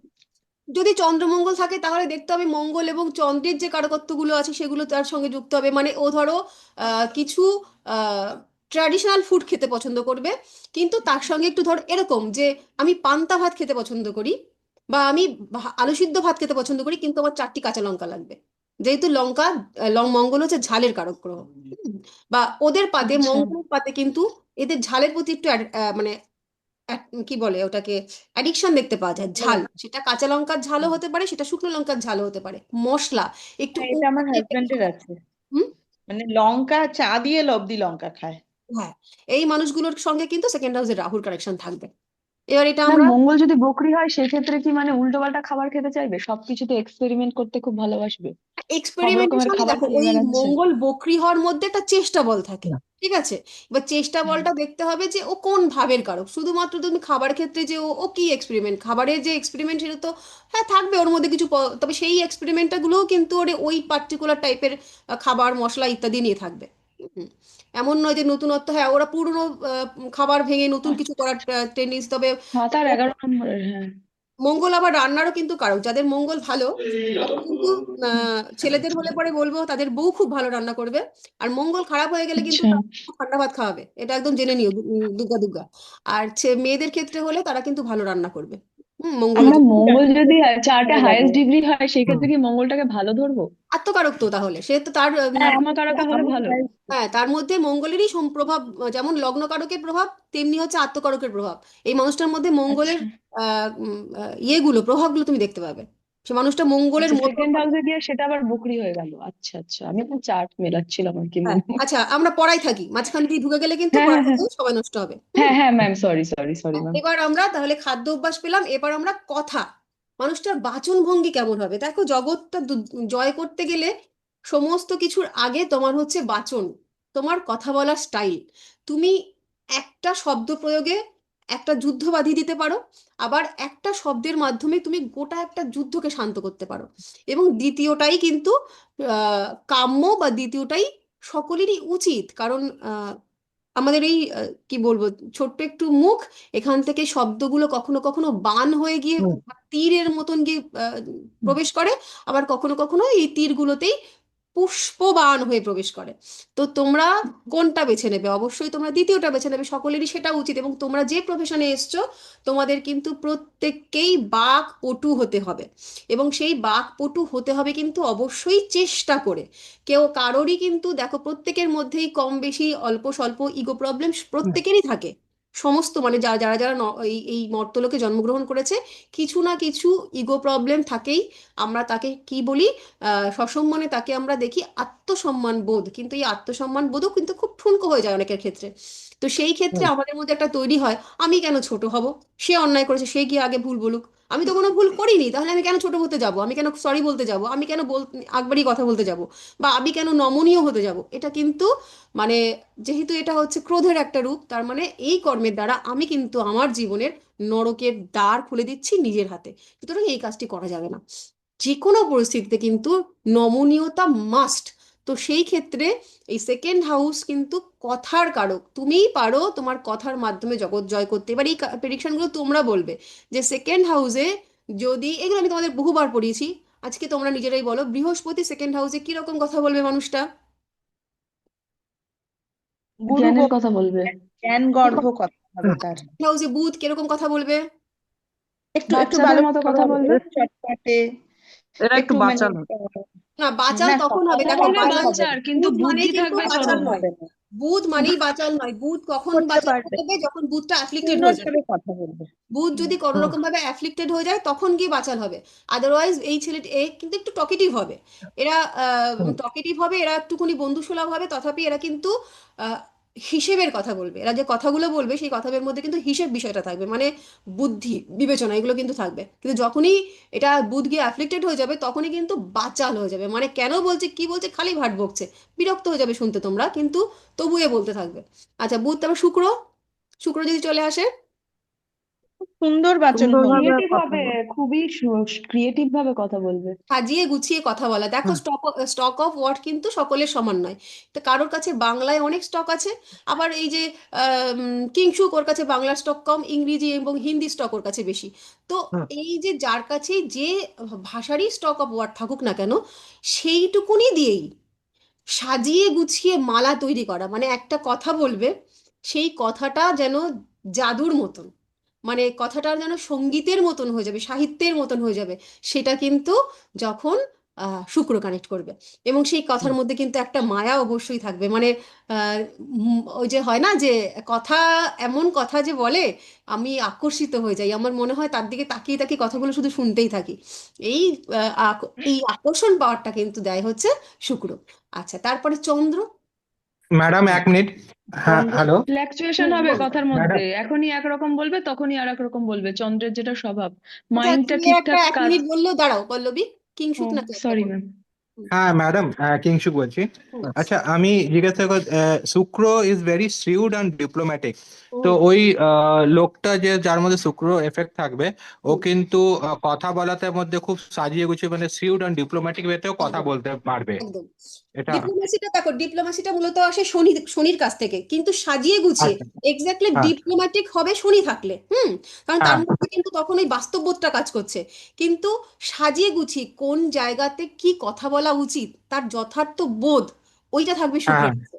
যদি চন্দ্রমঙ্গল থাকে তাহলে দেখতে হবে মঙ্গল এবং চন্দ্রের যে কারকত্বগুলো আছে সেগুলো তার সঙ্গে যুক্ত হবে। মানে ও ধরো কিছু ট্র্যাডিশনাল ফুড খেতে পছন্দ করবে, কিন্তু তার সঙ্গে একটু ধর এরকম যে আমি পান্তা ভাত খেতে পছন্দ করি, বা আমি আলু সিদ্ধ ভাত খেতে পছন্দ করি, কিন্তু আমার 4টি কাঁচা লঙ্কা লাগবে। যেহেতু লঙ্কা, মঙ্গল হচ্ছে ঝালের কারক গ্রহ। বা ওদের পাতে, আচ্ছা। মঙ্গলের পাতে কিন্তু এদের ঝালের প্রতি একটু মানে কি বলে ওটাকে, অ্যাডিকশন দেখতে পাওয়া যায়। ঝাল, সেটা কাঁচা লঙ্কার ঝালও হতে পারে, সেটা শুকনো লঙ্কার ঝালও হতে পারে, মশলা একটু হ্যাঁ, এটা আমার হাজবেন্ডের আছে, হুম, মানে লঙ্কা চা দিয়ে লব্ধি লঙ্কা খায়। হ্যাঁ, এই মানুষগুলোর সঙ্গে কিন্তু সেকেন্ড হাউসে রাহুর কানেকশন থাকবে। এবার এটা ম্যাম আমরা মঙ্গল যদি বকরি হয় সেক্ষেত্রে কি মানে উল্টোপাল্টা খাবার খেতে চাইবে, সবকিছুতে এক্সপেরিমেন্ট করতে খুব ভালোবাসবে, সব এক্সপেরিমেন্টের রকমের সঙ্গে খাবার দেখো, খেয়ে ওই বেড়াচ্ছে? মঙ্গল বক্রি হওয়ার মধ্যে একটা চেষ্টা বল থাকে। ঠিক আছে, এবার চেষ্টা হ্যাঁ। বলটা দেখতে হবে যে ও কোন ভাবের কারক। শুধুমাত্র তুমি খাবার ক্ষেত্রে যে ও ও কি এক্সপেরিমেন্ট, খাবারের যে এক্সপেরিমেন্ট সেটা তো হ্যাঁ থাকবে ওর মধ্যে কিছু, তবে সেই এক্সপেরিমেন্টটা গুলোও কিন্তু ওর ওই পার্টিকুলার টাইপের খাবার মশলা ইত্যাদি নিয়ে থাকবে। হুম, এমন নয় যে নতুনত্ব, হ্যাঁ ওরা পুরনো খাবার ভেঙে নতুন কিছু আচ্ছা। করার টেন্ডেন্সি। তবে 7 আর 11 নম্বরের, হ্যাঁ। মঙ্গল আবার রান্নারও কিন্তু কারক, যাদের মঙ্গল ভালো তাদের কিন্তু ছেলেদের হলে পরে বলবো তাদের বউ খুব ভালো রান্না করবে। আর মঙ্গল খারাপ হয়ে গেলে কিন্তু আচ্ছা। তারা খুব ঠান্ডা ভাত খাওয়াবে, এটা একদম জেনে নিও, দুগ্গা দুগ্গা। আর মেয়েদের ক্ষেত্রে হলে তারা কিন্তু ভালো রান্না করবে। মঙ্গলের আমরা মঙ্গল যদি চার্টে ভালো লাগে। হাইয়েস্ট ডিগ্রি হয় সেই ক্ষেত্রে কি মঙ্গলটাকে ভালো ধরবো? আত্মকারক তো, তাহলে সে তো তার হ্যাঁ, আত্মকারকা হলে আমার ভালো। ভাই- হ্যাঁ, তার মধ্যে মঙ্গলেরই প্রভাব, যেমন লগ্নকারকের প্রভাব তেমনি হচ্ছে আত্মকারকের প্রভাব। এই মানুষটার মধ্যে মঙ্গলের আচ্ছা। ইয়েগুলো, প্রভাবগুলো তুমি দেখতে পাবে। সে মানুষটা মঙ্গলের আচ্ছা, মতো। সেকেন্ড হাউসে গিয়ে সেটা আবার বকরি হয়ে গেল। আচ্ছা আচ্ছা, আমি তো চার্ট মেলাচ্ছিলাম আর কি হ্যাঁ, মনে। আচ্ছা, আমরা পড়াই থাকি, মাঝখান দিয়ে ঢুকে গেলে কিন্তু হ্যাঁ হ্যাঁ পড়াটা হ্যাঁ সময় নষ্ট হবে। হ্যাঁ হ্যাঁ ma'am, sorry sorry sorry ma'am. এবার আমরা তাহলে খাদ্য অভ্যাস পেলাম, এবার আমরা কথা, মানুষটার বাচন ভঙ্গি কেমন হবে। দেখো জগৎটা জয় করতে গেলে সমস্ত কিছুর আগে তোমার হচ্ছে বাচন, তোমার কথা বলার স্টাইল। তুমি একটা শব্দ প্রয়োগে একটা যুদ্ধ বাঁধিয়ে দিতে পারো, আবার একটা শব্দের মাধ্যমে তুমি গোটা একটা যুদ্ধকে শান্ত করতে পারো। এবং দ্বিতীয়টাই কিন্তু কাম্য, বা দ্বিতীয়টাই সকলেরই উচিত। কারণ আমাদের এই কি বলবো, ছোট্ট একটু মুখ, এখান থেকে শব্দগুলো কখনো কখনো বাণ হয়ে গিয়ে তীরের মতন গিয়ে প্রবেশ করে, আবার কখনো কখনো এই তীরগুলোতেই পুষ্পবাণ হয়ে প্রবেশ করে। তো তোমরা কোনটা বেছে নেবে? অবশ্যই তোমরা দ্বিতীয়টা বেছে নেবে, সকলেরই সেটা উচিত। এবং তোমরা যে প্রফেশনে এসছো, তোমাদের কিন্তু প্রত্যেককেই বাকপটু হতে হবে। এবং সেই বাকপটু হতে হবে কিন্তু অবশ্যই চেষ্টা করে। কেউ কারোরই কিন্তু দেখো, প্রত্যেকের মধ্যেই কম বেশি অল্প স্বল্প ইগো প্রবলেম প্রত্যেকেরই থাকে। সমস্ত মানে যারা যারা যারা এই মর্তলোকে জন্মগ্রহণ করেছে, কিছু না কিছু ইগো প্রবলেম থাকেই। আমরা তাকে কি বলি, সসম্মানে তাকে আমরা দেখি আত্মসম্মান বোধ, কিন্তু এই আত্মসম্মান বোধও কিন্তু খুব ঠুনকো হয়ে যায় অনেকের ক্ষেত্রে। তো সেই ক্ষেত্রে আমাদের মধ্যে একটা তৈরি হয়, আমি কেন ছোট হব, সে অন্যায় করেছে সে গিয়ে আগে ভুল বলুক, আমি তো কোনো ভুল করিনি, তাহলে আমি কেন ছোট হতে যাব, আমি কেন সরি বলতে যাব, আমি কেন আকবারই কথা বলতে যাব, বা আমি কেন নমনীয় হতে যাব। এটা কিন্তু মানে যেহেতু এটা হচ্ছে ক্রোধের একটা রূপ, তার মানে এই কর্মের দ্বারা আমি কিন্তু আমার জীবনের নরকের দ্বার খুলে দিচ্ছি নিজের হাতে। সুতরাং এই কাজটি করা যাবে না। যে কোনো পরিস্থিতিতে কিন্তু নমনীয়তা মাস্ট। তো সেই ক্ষেত্রে এই সেকেন্ড হাউস কিন্তু কথার কারক, তুমিই পারো তোমার কথার মাধ্যমে জগৎ জয় করতে। এবার এই প্রেডিকশনগুলো তোমরা বলবে যে সেকেন্ড হাউসে যদি, এগুলো আমি তোমাদের বহুবার পড়িয়েছি, আজকে তোমরা নিজেরাই বলো, বৃহস্পতি সেকেন্ড হাউসে কিরকম কথা বলবে মানুষটা? গুরু জ্ঞানের কথা বলবে, জ্ঞান গর্ভ কথা হবে তার। হাউসে বুধ কিরকম কথা বলবে? একটু একটু বাচ্চাদের ভালো মতো কথা কথা বলবে, বলবে। চটপটে, এরা একটু একটু মানে বাচাল হবে। না, বাচাল না, তখন হবে, কথা দেখো বলবে ভালো বাচাল, হবে বাচ্চার, না, কিন্তু বুধ মানেই বুদ্ধি কিন্তু থাকবে ছোট। বাচাল চরম নয়। হবে না, বুধ মানেই বাচাল নয়। বুধ কখন করতে বাচাল পারবে, হবে? যখন বুধটা অ্যাফ্লিক্টেড হয়ে যাবে। সুন্দরভাবে কথা বলবে। বুধ হুম। যদি কোনো রকম ভাবে অ্যাফ্লিক্টেড হয়ে যায় তখন গিয়ে বাচাল হবে। আদারওয়াইজ এই ছেলেটি কিন্তু একটু টকেটিভ হবে, এরা টকেটিভ হবে, এরা একটুখানি বন্ধুসুলভ হবে, তথাপি এরা কিন্তু আহ, হিসেবের কথা বলবে। এরা যে কথাগুলো বলবে সেই কথার মধ্যে কিন্তু হিসেব বিষয়টা থাকবে, মানে বুদ্ধি বিবেচনা এগুলো কিন্তু থাকবে। কিন্তু যখনই এটা বুধ গিয়ে অ্যাফ্লিক্টেড হয়ে যাবে তখনই কিন্তু বাচাল হয়ে যাবে, মানে কেন বলছে কি বলছে খালি ভাট বকছে, বিরক্ত হয়ে যাবে শুনতে তোমরা, কিন্তু তবু এ বলতে থাকবে। আচ্ছা, বুধ, তারপর শুক্র, শুক্র যদি চলে আসে, সুন্দর বাচন ভঙ্গি। সুন্দরভাবে ক্রিয়েটিভ কথা হবে, বল। খুবই ক্রিয়েটিভ ভাবে কথা বলবে। সাজিয়ে গুছিয়ে কথা বলা। দেখো, স্টক অফ ওয়ার্ড কিন্তু সকলের সমান নয়। তো কারোর কাছে বাংলায় অনেক স্টক আছে, আবার এই যে কিংশুক, ওর কাছে বাংলা স্টক কম, ইংরেজি এবং হিন্দি স্টক ওর কাছে বেশি। তো এই যে যার কাছে যে ভাষারই স্টক অফ ওয়ার্ড থাকুক না কেন, সেইটুকুনি দিয়েই সাজিয়ে গুছিয়ে মালা তৈরি করা, মানে একটা কথা বলবে, সেই কথাটা যেন জাদুর মতন, মানে কথাটা যেন সঙ্গীতের মতন হয়ে যাবে, সাহিত্যের মতন হয়ে যাবে। সেটা কিন্তু যখন শুক্র কানেক্ট করবে, এবং সেই কথার মধ্যে কিন্তু একটা মায়া অবশ্যই থাকবে, মানে ওই যে হয় না যে কথা, এমন কথা যে বলে আমি আকর্ষিত হয়ে যাই, আমার মনে হয় তার দিকে তাকিয়ে তাকিয়ে কথাগুলো শুধু শুনতেই থাকি। এই এই আকর্ষণ পাওয়ারটা কিন্তু দেয় হচ্ছে শুক্র। আচ্ছা, তারপরে চন্দ্র। ম্যাডাম, এক মিনিট। হ্যাঁ, চন্দ্র হ্যালো ফ্ল্যাকচুয়েশন হবে বলো। কথার ম্যাডাম। মধ্যে, এখনই একরকম বলবে তখনই আর এক রকম বলবে, চন্দ্রের যেটা স্বভাব, আচ্ছা, মাইন্ডটা তুমি একটা ঠিকঠাক এক কাজ। মিনিট বললেও দাঁড়াও পল্লবী, ও কিংশুক নাকি একটা সরি বলো। ম্যাম। হুম, হ্যাঁ ম্যাডাম, কিংশুক বলছি। হুম, আচ্ছা, আমি জিজ্ঞাসা কর, শুক্র ইজ ভেরি শ্রিউড অ্যান্ড ডিপ্লোম্যাটিক। তো হুম, ওই লোকটা যে যার মধ্যে শুক্র এফেক্ট থাকবে, ও হুম, কিন্তু কথা বলাতে মধ্যে খুব সাজিয়ে গুছিয়ে, মানে শ্রিউড অ্যান্ড ডিপ্লোম্যাটিক ওয়েতেও কথা একদম, বলতে পারবে। একদম। এটা ডিপ্লোমেসিটা দেখো, ডিপ্লোমেসিটা মূলত আসে শনি, শনির কাছ থেকে, কিন্তু সাজিয়ে গুছিয়ে আচ্ছা। এক্স্যাক্টলি হ্যাঁ, ডিপ্লোম্যাটিক হবে শনি থাকলে। কারণ তার হ্যাঁ, মধ্যে কিন্তু তখন ওই বাস্তববোধটা কাজ করছে, কিন্তু সাজিয়ে গুছিয়ে কোন জায়গাতে কি কথা বলা উচিত তার যথার্থ বোধ, ওইটা থাকবে হ্যাঁ, শুক্রের কাছে।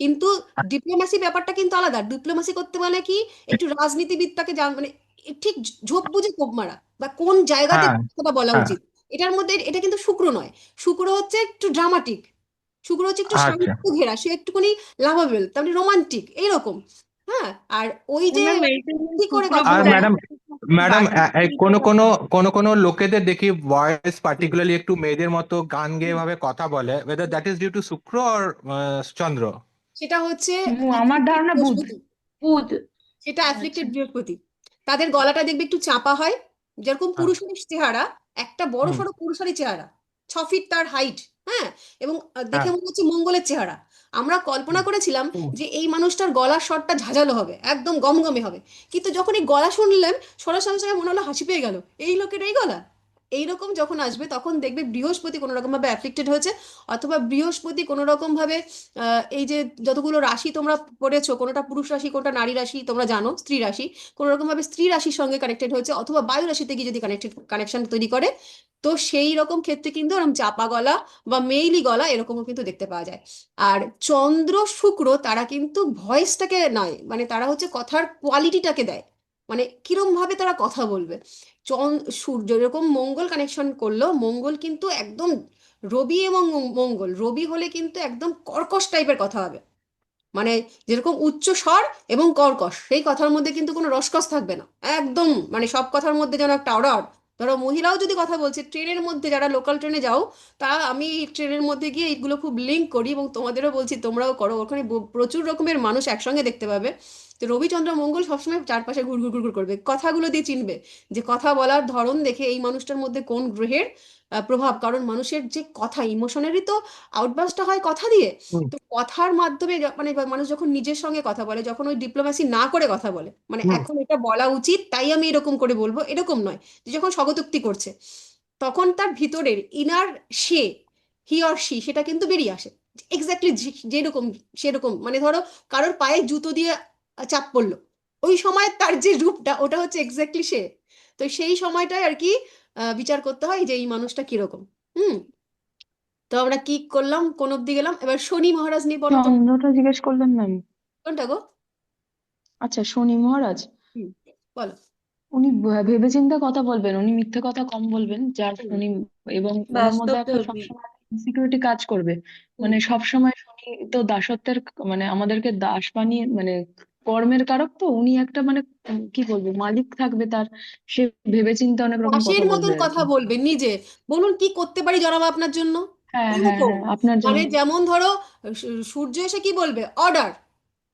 কিন্তু ডিপ্লোম্যাসি ব্যাপারটা কিন্তু আলাদা। ডিপ্লোম্যাসি করতে মানে কি, একটু রাজনীতিবিদটাকে জান, মানে ঠিক ঝোপ বুঝে কোপ মারা, বা কোন জায়গাতে হ্যাঁ, কথাটা বলা হ্যাঁ। উচিত, এটার মধ্যে এটা কিন্তু শুক্র নয়। শুক্র হচ্ছে একটু ড্রামাটিক, শুক্র হচ্ছে একটু আচ্ছা। সাহিত্য ঘেরা, সে একটুখানি লাভাবেল, তারপরে রোমান্টিক এইরকম। হ্যাঁ, আর ওই যে ম্যাম এইটা কি করে শুক্র কথা আর কিন্তু বলবো। ম্যাডাম, ম্যাডাম, বাহির কোনো কোনো কোনো কোনো লোকেদের দেখি ভয়েস পার্টিকুলারলি একটু মেয়েদের মতো গান গেয়ে ভাবে কথা বলে, whether that is due to শুক্র or চন্দ্র। সেটা হচ্ছে আমার afflicted ধারণা বুধ। বৃহস্পতি, বুধ। সেটা আচ্ছা। অ্যাফ্লিক্টেড বৃহস্পতি। তাদের গলাটা দেখবে একটু চাপা হয়, যেরকম হ্যাঁ। পুরুষের চেহারা, একটা বড় হুম। সড়ো পুরুষালি চেহারা, 6 ফিট তার হাইট। হ্যাঁ, এবং দেখে হ্যাঁ। মনে হচ্ছে মঙ্গলের চেহারা। আমরা কল্পনা হুম। করেছিলাম হুম। যে এই মানুষটার গলার স্বরটা ঝাঁঝালো হবে, একদম গমগমে হবে, কিন্তু যখন এই গলা শুনলাম শোনার সঙ্গে সঙ্গে মনে হলো হাসি পেয়ে গেল, এই লোকের এই গলা। এইরকম যখন আসবে তখন দেখবে বৃহস্পতি কোনো রকম ভাবে অ্যাফ্লিক্টেড হয়েছে, অথবা বৃহস্পতি কোনো রকম ভাবে এই যে যতগুলো রাশি তোমরা পড়েছো, কোনোটা পুরুষ রাশি কোনোটা নারী রাশি তোমরা জানো, স্ত্রী রাশি, কোনো রকম ভাবে স্ত্রী রাশির সঙ্গে কানেক্টেড হয়েছে, অথবা বায়ু রাশিতে গিয়ে যদি কানেকশন তৈরি করে, তো সেই রকম ক্ষেত্রে কিন্তু এরকম চাপা গলা বা মেইলি গলা এরকমও কিন্তু দেখতে পাওয়া যায়। আর চন্দ্র শুক্র তারা কিন্তু ভয়েসটাকে নয়, মানে তারা হচ্ছে কথার কোয়ালিটিটাকে দেয়, মানে কিরম ভাবে তারা কথা বলবে। সূর্য এরকম মঙ্গল কানেকশন করলো, মঙ্গল কিন্তু একদম, রবি এবং মঙ্গল, রবি হলে কিন্তু একদম কর্কশ টাইপের কথা হবে, মানে যেরকম উচ্চ স্বর এবং কর্কশ, সেই কথার মধ্যে কিন্তু কোনো রসকস থাকবে না, একদম মানে সব কথার মধ্যে যেন একটা অর্ডার, ধরো মহিলাও যদি কথা বলছে ট্রেনের মধ্যে, যারা লোকাল ট্রেনে যাও, তা আমি ট্রেনের মধ্যে গিয়ে এইগুলো খুব লিঙ্ক করি এবং তোমাদেরও বলছি তোমরাও করো, ওখানে প্রচুর রকমের মানুষ একসঙ্গে দেখতে পাবে। তো রবিচন্দ্র মঙ্গল সবসময় চারপাশে ঘুর ঘুর ঘুর ঘুর করবে, কথাগুলো দিয়ে চিনবে যে কথা বলার ধরন দেখে এই মানুষটার মধ্যে কোন গ্রহের প্রভাব। কারণ মানুষের যে কথা, ইমোশনারি তো আউটবার্স্টটা হয় কথা দিয়ে। হুম তো কথার মাধ্যমে মানে মানুষ যখন নিজের সঙ্গে কথা বলে, যখন ওই ডিপ্লোম্যাসি না করে কথা বলে, মানে হুম এখন এটা বলা উচিত তাই আমি এরকম করে বলবো, এরকম নয়, যে যখন স্বগতোক্তি করছে, তখন তার ভিতরের ইনার সে, হি অর সি, সেটা কিন্তু বেরিয়ে আসে এক্স্যাক্টলি যেরকম সেরকম। মানে ধরো কারোর পায়ে জুতো দিয়ে চাপ পড়লো, ওই সময় তার যে রূপটা ওটা হচ্ছে এক্স্যাক্টলি সে। তো সেই সময়টায় আর কি বিচার করতে হয় যে এই মানুষটা কিরকম। হুম। তো আমরা কি করলাম, কোন অব্দি গেলাম, এবার শনি মহারাজ নিয়ে বলো তো। চন্দ্রটা জিজ্ঞেস করলেন ম্যাম। কোনটা গো? আচ্ছা, শনি মহারাজ হুম, বলো। উনি ভেবেচিন্তে কথা বলবেন, উনি মিথ্যে কথা কম বলবেন, যার হুম শনি, এবং ওনার মধ্যে একটা বাস্তবধর্মী। সবসময় ইনসিকিউরিটি কাজ করবে। হুম। মানে সবসময় শনি তো দাসত্বের, মানে আমাদেরকে দাস বানিয়ে, মানে কর্মের কারক, তো উনি একটা মানে কি বলবো, মালিক থাকবে তার, সে ভেবেচিন্তে অনেক রকম দাসের কথা মতন বলবে আর কথা কি। বলবেন নিজে, বলুন কি করতে পারি জনাব আপনার জন্য, হ্যাঁ, হ্যাঁ, এরকম। হ্যাঁ, আপনার মানে জন্য। যেমন ধরো সূর্য এসে কি বলবে, অর্ডার।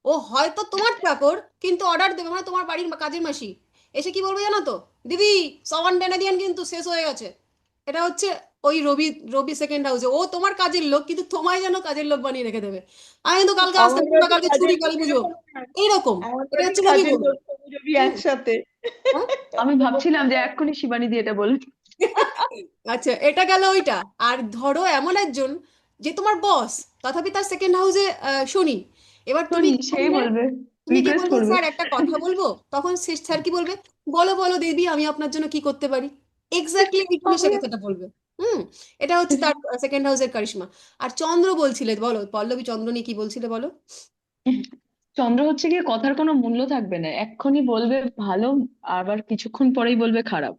ও হয়তো তোমার চাকর, কিন্তু অর্ডার দেবে, মানে তোমার বাড়ির কাজের মাসি এসে কি বলবে জানো তো, দিদি সাবান টেনে দিয়েন কিন্তু শেষ হয়ে গেছে। এটা হচ্ছে ওই রবি, রবি সেকেন্ড হাউসে ও তোমার কাজের লোক, কিন্তু তোমায় যেন কাজের লোক বানিয়ে রেখে দেবে। আমি কিন্তু কালকে আসতে আমার পারবো না, কাছে কালকে কাজের ছুটি, লোক কালী পুজো, এরকম না। এইরকম। আমার এটা কাছে হচ্ছে রবি কাজের বলবে। লোক সবুজ হুম। একসাথে। হ্যাঁ? আমি ভাবছিলাম যে এক্ষুনি শিবানী দিয়ে এটা বলবে। আচ্ছা, এটা গেল ওইটা। আর ধরো এমন একজন যে তোমার বস, তথাপি তার সেকেন্ড হাউসে শনি। এবার তুমি শনি কি সেই বলবে, বলবে, তুমি কি রিকোয়েস্ট বলবে, করবে। স্যার একটা কথা বলবো, তখন সে স্যার কি বলবে, বলো বলো দেবী আমি আপনার জন্য কি করতে পারি, এক্স্যাক্টলি এইখানে সে আমি কথাটা বলবে। হুম। এটা হচ্ছে তার সেকেন্ড হাউসের কারিশমা। আর চন্দ্র বলছিলে, বলো পল্লবী, চন্দ্র নিয়ে কি বলছিলে বলো। চন্দ্র হচ্ছে গিয়ে কথার কোনো মূল্য থাকবে না, এক্ষুনি বলবে ভালো, আবার কিছুক্ষণ পরেই বলবে খারাপ।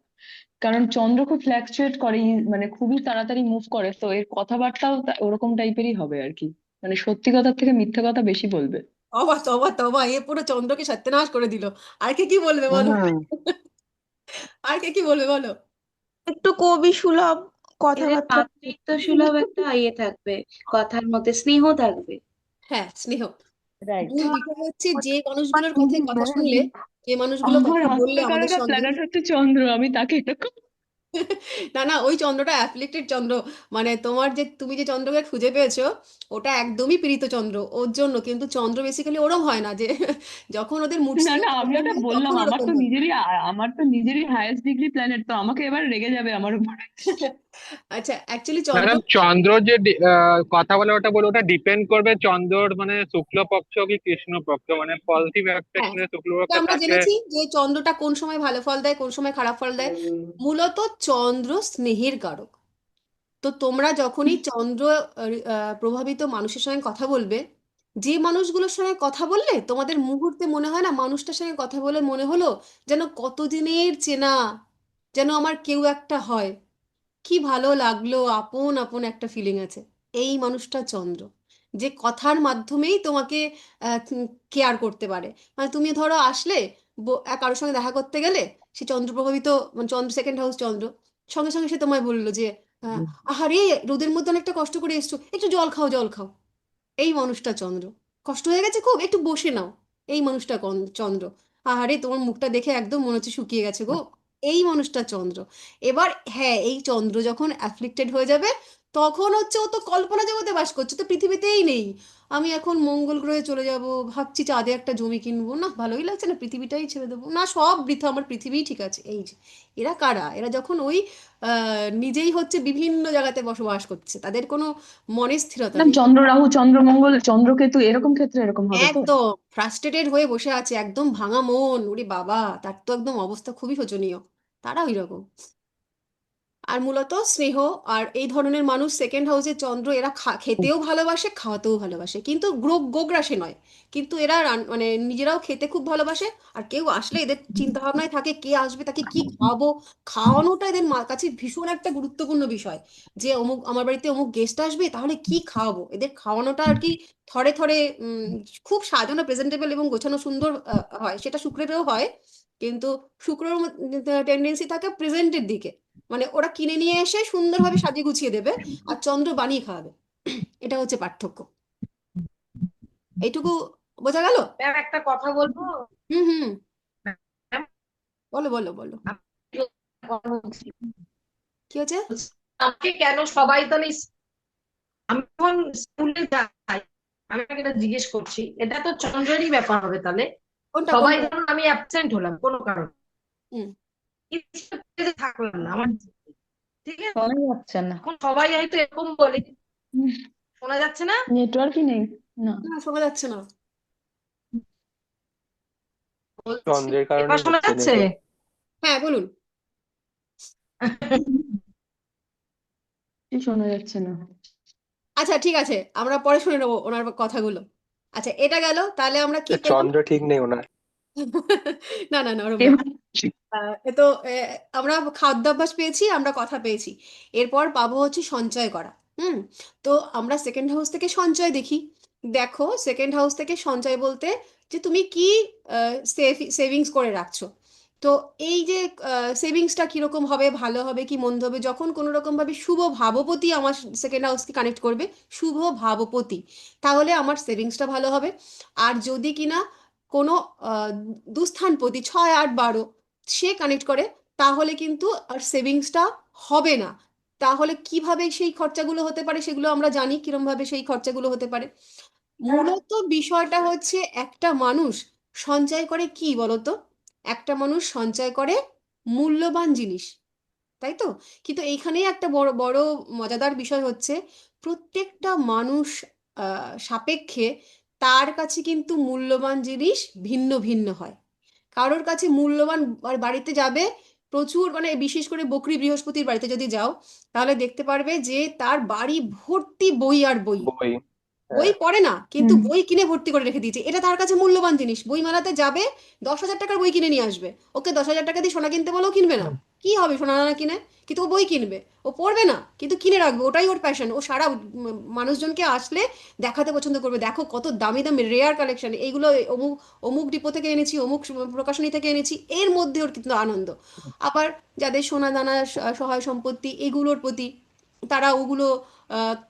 কারণ চন্দ্র খুব ফ্ল্যাকচুয়েট করে, মানে খুবই তাড়াতাড়ি মুভ করে, তো এর কথাবার্তাও ওরকম টাইপেরই হবে আর কি। মানে সত্যি কথার থেকে মিথ্যে কথা বেশি বলবে। তবা তবা তবা, এ পুরো চন্দ্রকে সত্যনাশ করে দিল। আর কে কি বলবে বলো। হুম। আর কে কি বলবে বলো। একটু কবি সুলভ এদের কথাবার্তা। মাতৃত্ব সুলভ একটা ইয়ে থাকবে, কথার মধ্যে স্নেহ থাকবে। হ্যাঁ, স্নেহ। রাইট। বিষয় হচ্ছে যে মানুষগুলোর কথায় কথা শুনলে, যে মানুষগুলো আমার কথা বললে আমাদের হস্তকারকা সঙ্গে, প্ল্যানেট হচ্ছে চন্দ্র, আমি তাকে এরকম। না না, ওই চন্দ্রটা অ্যাফ্লিক্টেড চন্দ্র। মানে তোমার যে, তুমি যে চন্দ্রকে খুঁজে পেয়েছো, ওটা একদমই পীড়িত চন্দ্র ওর জন্য। কিন্তু চন্দ্র বেসিক্যালি ওরম হয় না যে যখন ওদের মুড না, সুইং না, আমি ওটা হয় বললাম, তখন ওরকম হয়। আমার তো নিজেরই হায়েস্ট ডিগ্রি প্ল্যানেট, তো আমাকে এবার রেগে যাবে আমার উপর। আচ্ছা, অ্যাকচুয়ালি চন্দ্র, ম্যাডাম চন্দ্র যে কথা বলে ওটা বলে, ওটা ডিপেন্ড করবে চন্দ্রর মানে শুক্লপক্ষ কি কৃষ্ণপক্ষ, মানে পজিটিভ অ্যাসপেক্ট হ্যাঁ, নিয়ে এটা শুক্লপক্ষে আমরা থাকলে। জেনেছি যে চন্দ্রটা কোন সময় ভালো ফল দেয়, কোন সময় খারাপ ফল দেয়। মূলত চন্দ্র স্নেহের কারক। তো তোমরা যখনই চন্দ্র প্রভাবিত মানুষের সঙ্গে কথা বলবে, যে মানুষগুলোর সঙ্গে কথা বললে তোমাদের মুহূর্তে মনে হয় না, মানুষটার সঙ্গে কথা বলে মনে হলো যেন কতদিনের চেনা, যেন আমার কেউ একটা হয়, কি ভালো লাগলো, আপন আপন একটা ফিলিং আছে, এই মানুষটা চন্দ্র। যে কথার মাধ্যমেই তোমাকে কেয়ার করতে পারে। মানে তুমি ধরো আসলে কারোর সঙ্গে দেখা করতে গেলে, সে চন্দ্র প্রভাবিত, মানে চন্দ্র সেকেন্ড হাউস চন্দ্র, সঙ্গে সঙ্গে সে তোমায় বললো যে আহারে রোদের মধ্যে অনেকটা কষ্ট করে এসছো, একটু জল খাও জল খাও, এই মানুষটা চন্দ্র। কষ্ট হয়ে গেছে খুব, একটু বসে নাও, এই মানুষটা চন্দ্র। আহারে তোমার মুখটা দেখে একদম মনে হচ্ছে শুকিয়ে গেছে গো, এই মানুষটা চন্দ্র। এবার হ্যাঁ, এই চন্দ্র যখন অ্যাফ্লিক্টেড হয়ে যাবে, তখন হচ্ছে ও তো কল্পনা জগতে বাস করছে, তো পৃথিবীতেই নেই। আমি এখন মঙ্গল গ্রহে চলে যাব, ভাবছি চাঁদে একটা জমি কিনবো, না ভালোই লাগছে না, পৃথিবীটাই ছেড়ে দেবো, না সব বৃথা, আমার পৃথিবীই ঠিক আছে। এই যে এরা কারা, এরা যখন ওই নিজেই হচ্ছে বিভিন্ন জায়গাতে বসবাস করছে, তাদের কোনো মনের স্থিরতা না, নেই। চন্দ্র রাহু, চন্দ্র মঙ্গল, চন্দ্রকেতু এরকম ক্ষেত্রে এরকম হবে তো। একদম ফ্রাস্ট্রেটেড হয়ে বসে আছে, একদম ভাঙা মন, ওরে বাবা, তার তো একদম অবস্থা খুবই শোচনীয়। তারা ওই রকম। আর মূলত স্নেহ। আর এই ধরনের মানুষ সেকেন্ড হাউসে চন্দ্র, এরা খেতেও ভালোবাসে, খাওয়াতেও ভালোবাসে, কিন্তু গোগ্রাসে নয়। কিন্তু এরা মানে নিজেরাও খেতে খুব ভালোবাসে। আর কেউ আসলে এদের চিন্তা ভাবনায় থাকে কে আসবে তাকে কি খাওয়াবো, খাওয়ানোটা এদের কাছে ভীষণ একটা গুরুত্বপূর্ণ বিষয়। যে অমুক আমার বাড়িতে অমুক গেস্ট আসবে, তাহলে কি খাওয়াবো, এদের খাওয়ানোটা আর কি থরে থরে খুব সাজানো প্রেজেন্টেবল এবং গোছানো সুন্দর হয়, সেটা শুক্রেরও হয়। কিন্তু শুক্রর টেন্ডেন্সি থাকে প্রেজেন্টের দিকে, মানে ওরা কিনে নিয়ে এসে সুন্দরভাবে সাজিয়ে গুছিয়ে দেবে, আর চন্দ্র বানিয়ে খাওয়াবে। এটা হচ্ছে পার্থক্য। এইটুকু বোঝা গেল? ম্যাম একটা কথা বলবো? হুম হুম, ম্যাম বলো বলো বলো, আমি কথা বলছি। কি হচ্ছে? আমাকে কেন সবাই তাহলে আমি যখন স্কুলে যাই, আমি আপনাকে এটা জিজ্ঞেস করছি, এটা তো চন্দ্রেরই ব্যাপার হবে তাহলে। কোনটা সবাই কোনটা? ধরুন আমি অ্যাবসেন্ট হলাম কোনো কারণে, হুম, থাকলাম না আমার, ঠিক আছে, শোনা যাচ্ছে না, এখন সবাই হয়তো এরকম বলে, শোনা যাচ্ছে না? নেটওয়ার্কই নেই। না, না শোনা যাচ্ছে না। বলছি, চন্দ্রের এবার কারণেই শোনা হচ্ছে যাচ্ছে? নেটওয়ার্ক। হ্যাঁ বলুন। কি শোনা যাচ্ছে না। আচ্ছা ঠিক আছে, আমরা পরে শুনে নেবো ওনার কথাগুলো। আচ্ছা এটা গেল, তাহলে আমরা কি পেলাম? চন্দ্র ঠিক নেই ওনার। না না না, ওরকম ব্যাপার। এবার এ তো আমরা খাদ্যাভ্যাস পেয়েছি, আমরা কথা পেয়েছি, এরপর পাবো হচ্ছে সঞ্চয় করা। হুম, তো আমরা সেকেন্ড হাউস থেকে সঞ্চয় দেখি। দেখো সেকেন্ড হাউস থেকে সঞ্চয় বলতে যে তুমি কি সেভিংস করে রাখছো। তো এই যে সেভিংসটা কিরকম হবে, ভালো হবে কি মন্দ হবে, যখন কোনো রকম ভাবে শুভ ভাবপতি আমার সেকেন্ড হাউসকে কানেক্ট করবে, শুভ ভাবপতি, তাহলে আমার সেভিংসটা ভালো হবে। আর যদি কিনা কোনো আহ, দুস্থানপতি 6, 8, 12 সে কানেক্ট করে, তাহলে কিন্তু আর সেভিংসটা হবে না। তাহলে কিভাবে সেই খরচাগুলো হতে পারে সেগুলো আমরা জানি, কিরম ভাবে সেই খরচাগুলো হতে পারে। মূলত বিষয়টা হচ্ছে একটা মানুষ সঞ্চয় করে কি বলতো? একটা মানুষ সঞ্চয় করে মূল্যবান জিনিস, তাই তো? কিন্তু এইখানেই একটা বড় বড় মজাদার বিষয় হচ্ছে, প্রত্যেকটা মানুষ সাপেক্ষে তার কাছে কিন্তু মূল্যবান জিনিস ভিন্ন ভিন্ন হয়। কারোর কাছে মূল্যবান, আর বাড়িতে যাবে প্রচুর, মানে বিশেষ করে বকরি বৃহস্পতির বাড়িতে যদি যাও, তাহলে দেখতে পারবে যে তার বাড়ি ভর্তি বই আর বই। বই। বই হ্যাঁ। পড়ে না, কিন্তু হুম, বই কিনে ভর্তি করে রেখে দিয়েছে, এটা তার কাছে মূল্যবান জিনিস। বই মেলাতে যাবে, 10,000 টাকার বই কিনে নিয়ে আসবে, ওকে 10,000 টাকা দিয়ে সোনা কিনতে বলেও কিনবে না। কি হবে সোনা না কিনে? কিন্তু ও বই কিনবে, ও পড়বে না কিন্তু কিনে রাখবে, ওটাই ওর প্যাশন। ও সারা মানুষজনকে আসলে দেখাতে পছন্দ করবে, দেখো কত দামি দামি রেয়ার কালেকশন, এইগুলো অমুক অমুক ডিপো থেকে এনেছি, অমুক প্রকাশনী থেকে এনেছি, এর মধ্যে ওর কিন্তু আনন্দ। আবার যাদের সোনা দানা সহায় সম্পত্তি এগুলোর প্রতি, তারা ওগুলো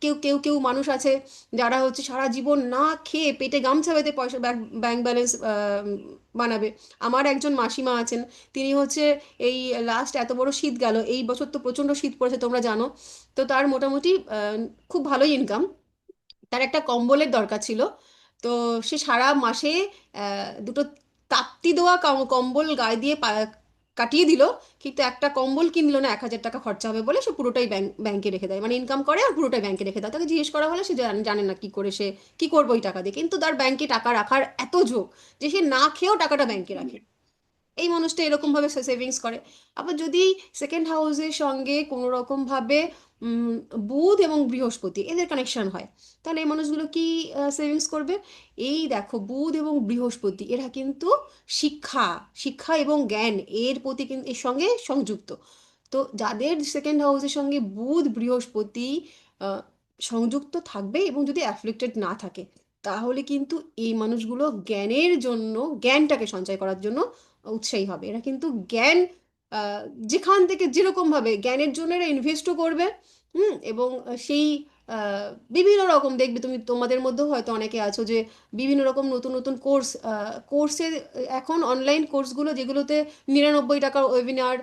কেউ কেউ কেউ মানুষ আছে যারা হচ্ছে সারা জীবন না খেয়ে পেটে গামছা বেঁধে পয়সা ব্যাংক ব্যালেন্স বানাবে। আমার একজন মাসিমা আছেন, তিনি হচ্ছে এই লাস্ট এত বড় শীত গেল, এই বছর তো প্রচণ্ড শীত পড়েছে তোমরা জানো, তো তার মোটামুটি খুব ভালোই ইনকাম। তার একটা কম্বলের দরকার ছিল, তো সে সারা মাসে দুটো তাপ্তি দেওয়া কম্বল গায়ে দিয়ে কাটিয়ে দিল, কিন্তু একটা কম্বল কিনলো না, 1,000 টাকা খরচা হবে বলে সে পুরোটাই ব্যাংকে রেখে দেয়, মানে ইনকাম করে আর পুরোটাই ব্যাংকে রেখে দেয়। তাকে জিজ্ঞেস করা হলে সে জানে না কি করে সে কি করবে ওই টাকা দিয়ে, কিন্তু তার ব্যাংকে টাকা রাখার এত ঝোঁক যে সে না খেয়েও টাকাটা ব্যাংকে রাখে। এই মানুষটা এরকম ভাবে সেভিংস করে। আবার যদি সেকেন্ড হাউসের সঙ্গে কোনো রকম ভাবে উম, বুধ এবং বৃহস্পতি এদের কানেকশন হয়, তাহলে এই মানুষগুলো কি সেভিংস করবে? এই দেখো বুধ এবং বৃহস্পতি এরা কিন্তু শিক্ষা, শিক্ষা এবং জ্ঞান এর প্রতি কিন্তু এর সঙ্গে সংযুক্ত। তো যাদের সেকেন্ড হাউসের সঙ্গে বুধ বৃহস্পতি আহ, সংযুক্ত থাকবে এবং যদি অ্যাফ্লিক্টেড না থাকে, তাহলে কিন্তু এই মানুষগুলো জ্ঞানের জন্য, জ্ঞানটাকে সঞ্চয় করার জন্য উৎসাহী হবে। এরা কিন্তু জ্ঞান আহ, যেখান থেকে যেরকম ভাবে জ্ঞানের জন্য এরা ইনভেস্টও করবে। এবং সেই আহ, বিভিন্ন রকম দেখবে, তুমি তোমাদের মধ্যেও হয়তো অনেকে আছো যে বিভিন্ন রকম নতুন নতুন কোর্সে, এখন অনলাইন কোর্সগুলো যেগুলোতে 99 টাকার ওয়েবিনার,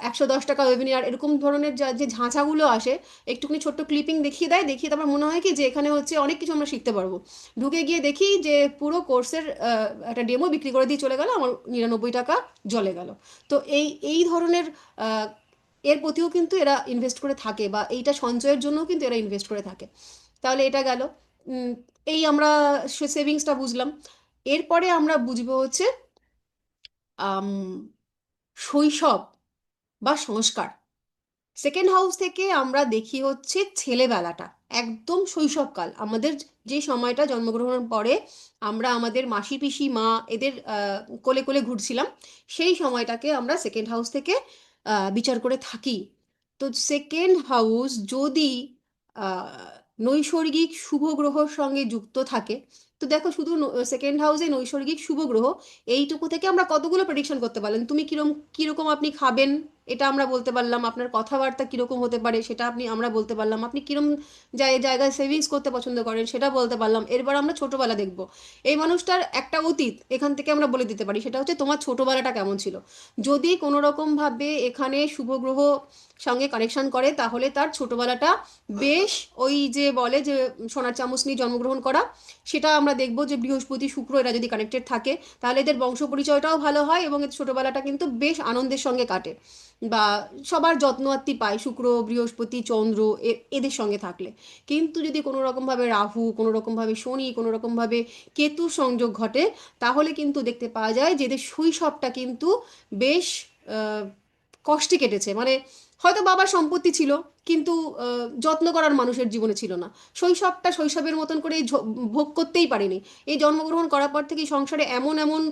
110 টাকা ওয়েবিনার, এরকম ধরনের যে ঝাঁঝাগুলো আসে, একটুখানি ছোট্ট ক্লিপিং দেখিয়ে দেয়, দেখিয়ে তারপর মনে হয় কি যে এখানে হচ্ছে অনেক কিছু আমরা শিখতে পারবো। ঢুকে গিয়ে দেখি যে পুরো কোর্সের একটা ডেমো বিক্রি করে দিয়ে চলে গেল, আমার 99 টাকা জলে গেল। তো এই এই ধরনের আহ, এর প্রতিও কিন্তু এরা ইনভেস্ট করে থাকে, বা এইটা সঞ্চয়ের জন্যও কিন্তু এরা ইনভেস্ট করে থাকে। তাহলে এটা গেল। উম, এই আমরা সেভিংসটা বুঝলাম। এরপরে আমরা বুঝবো হচ্ছে আম, শৈশব বা সংস্কার। সেকেন্ড হাউস থেকে আমরা দেখি হচ্ছে ছেলেবেলাটা, একদম শৈশবকাল, আমাদের যে সময়টা জন্মগ্রহণের পরে আমরা আমাদের মাসি পিসি মা এদের কোলে কোলে ঘুরছিলাম, সেই সময়টাকে আমরা সেকেন্ড হাউস থেকে বিচার করে থাকি। তো সেকেন্ড হাউস যদি আহ, নৈসর্গিক শুভ গ্রহর সঙ্গে যুক্ত থাকে, তো দেখো শুধু সেকেন্ড হাউসে নৈসর্গিক শুভ গ্রহ, এইটুকু থেকে আমরা কতগুলো প্রেডিকশন করতে পারলাম। তুমি কিরকম আপনি খাবেন এটা আমরা বলতে পারলাম, আপনার কথাবার্তা কিরকম হতে পারে সেটা আমরা বলতে পারলাম, আপনি কিরম জায়গায় সেভিংস করতে পছন্দ করেন সেটা বলতে পারলাম। এরপর আমরা ছোটবেলা দেখব, এই মানুষটার একটা অতীত এখান থেকে আমরা বলে দিতে পারি, সেটা হচ্ছে তোমার ছোটবেলাটা কেমন ছিল। যদি কোনো রকম ভাবে এখানে শুভ গ্রহ সঙ্গে কানেকশন করে তাহলে তার ছোটবেলাটা বেশ, ওই যে বলে যে সোনার চামচ নিয়ে জন্মগ্রহণ করা, সেটা আমরা দেখবো যে বৃহস্পতি শুক্র এরা যদি কানেক্টেড থাকে তাহলে এদের বংশ পরিচয়টাও ভালো হয় এবং এদের ছোটবেলাটা কিন্তু বেশ আনন্দের সঙ্গে কাটে, বা সবার যত্ন আত্তি পায় শুক্র বৃহস্পতি চন্দ্র এদের সঙ্গে থাকলে। কিন্তু যদি কোনো রকমভাবে রাহু, কোনো রকমভাবে শনি, কোনো রকমভাবে কেতু সংযোগ ঘটে, তাহলে কিন্তু দেখতে পাওয়া যায় যে এদের শৈশবটা কিন্তু বেশ আহ, কষ্টে কেটেছে। মানে হয়তো বাবার সম্পত্তি ছিল কিন্তু যত্ন করার মানুষের জীবনে ছিল না, শৈশবটা শৈশবের মতন করে ভোগ করতেই পারেনি। এই জন্মগ্রহণ করার পর থেকেই সংসারে এমন এমন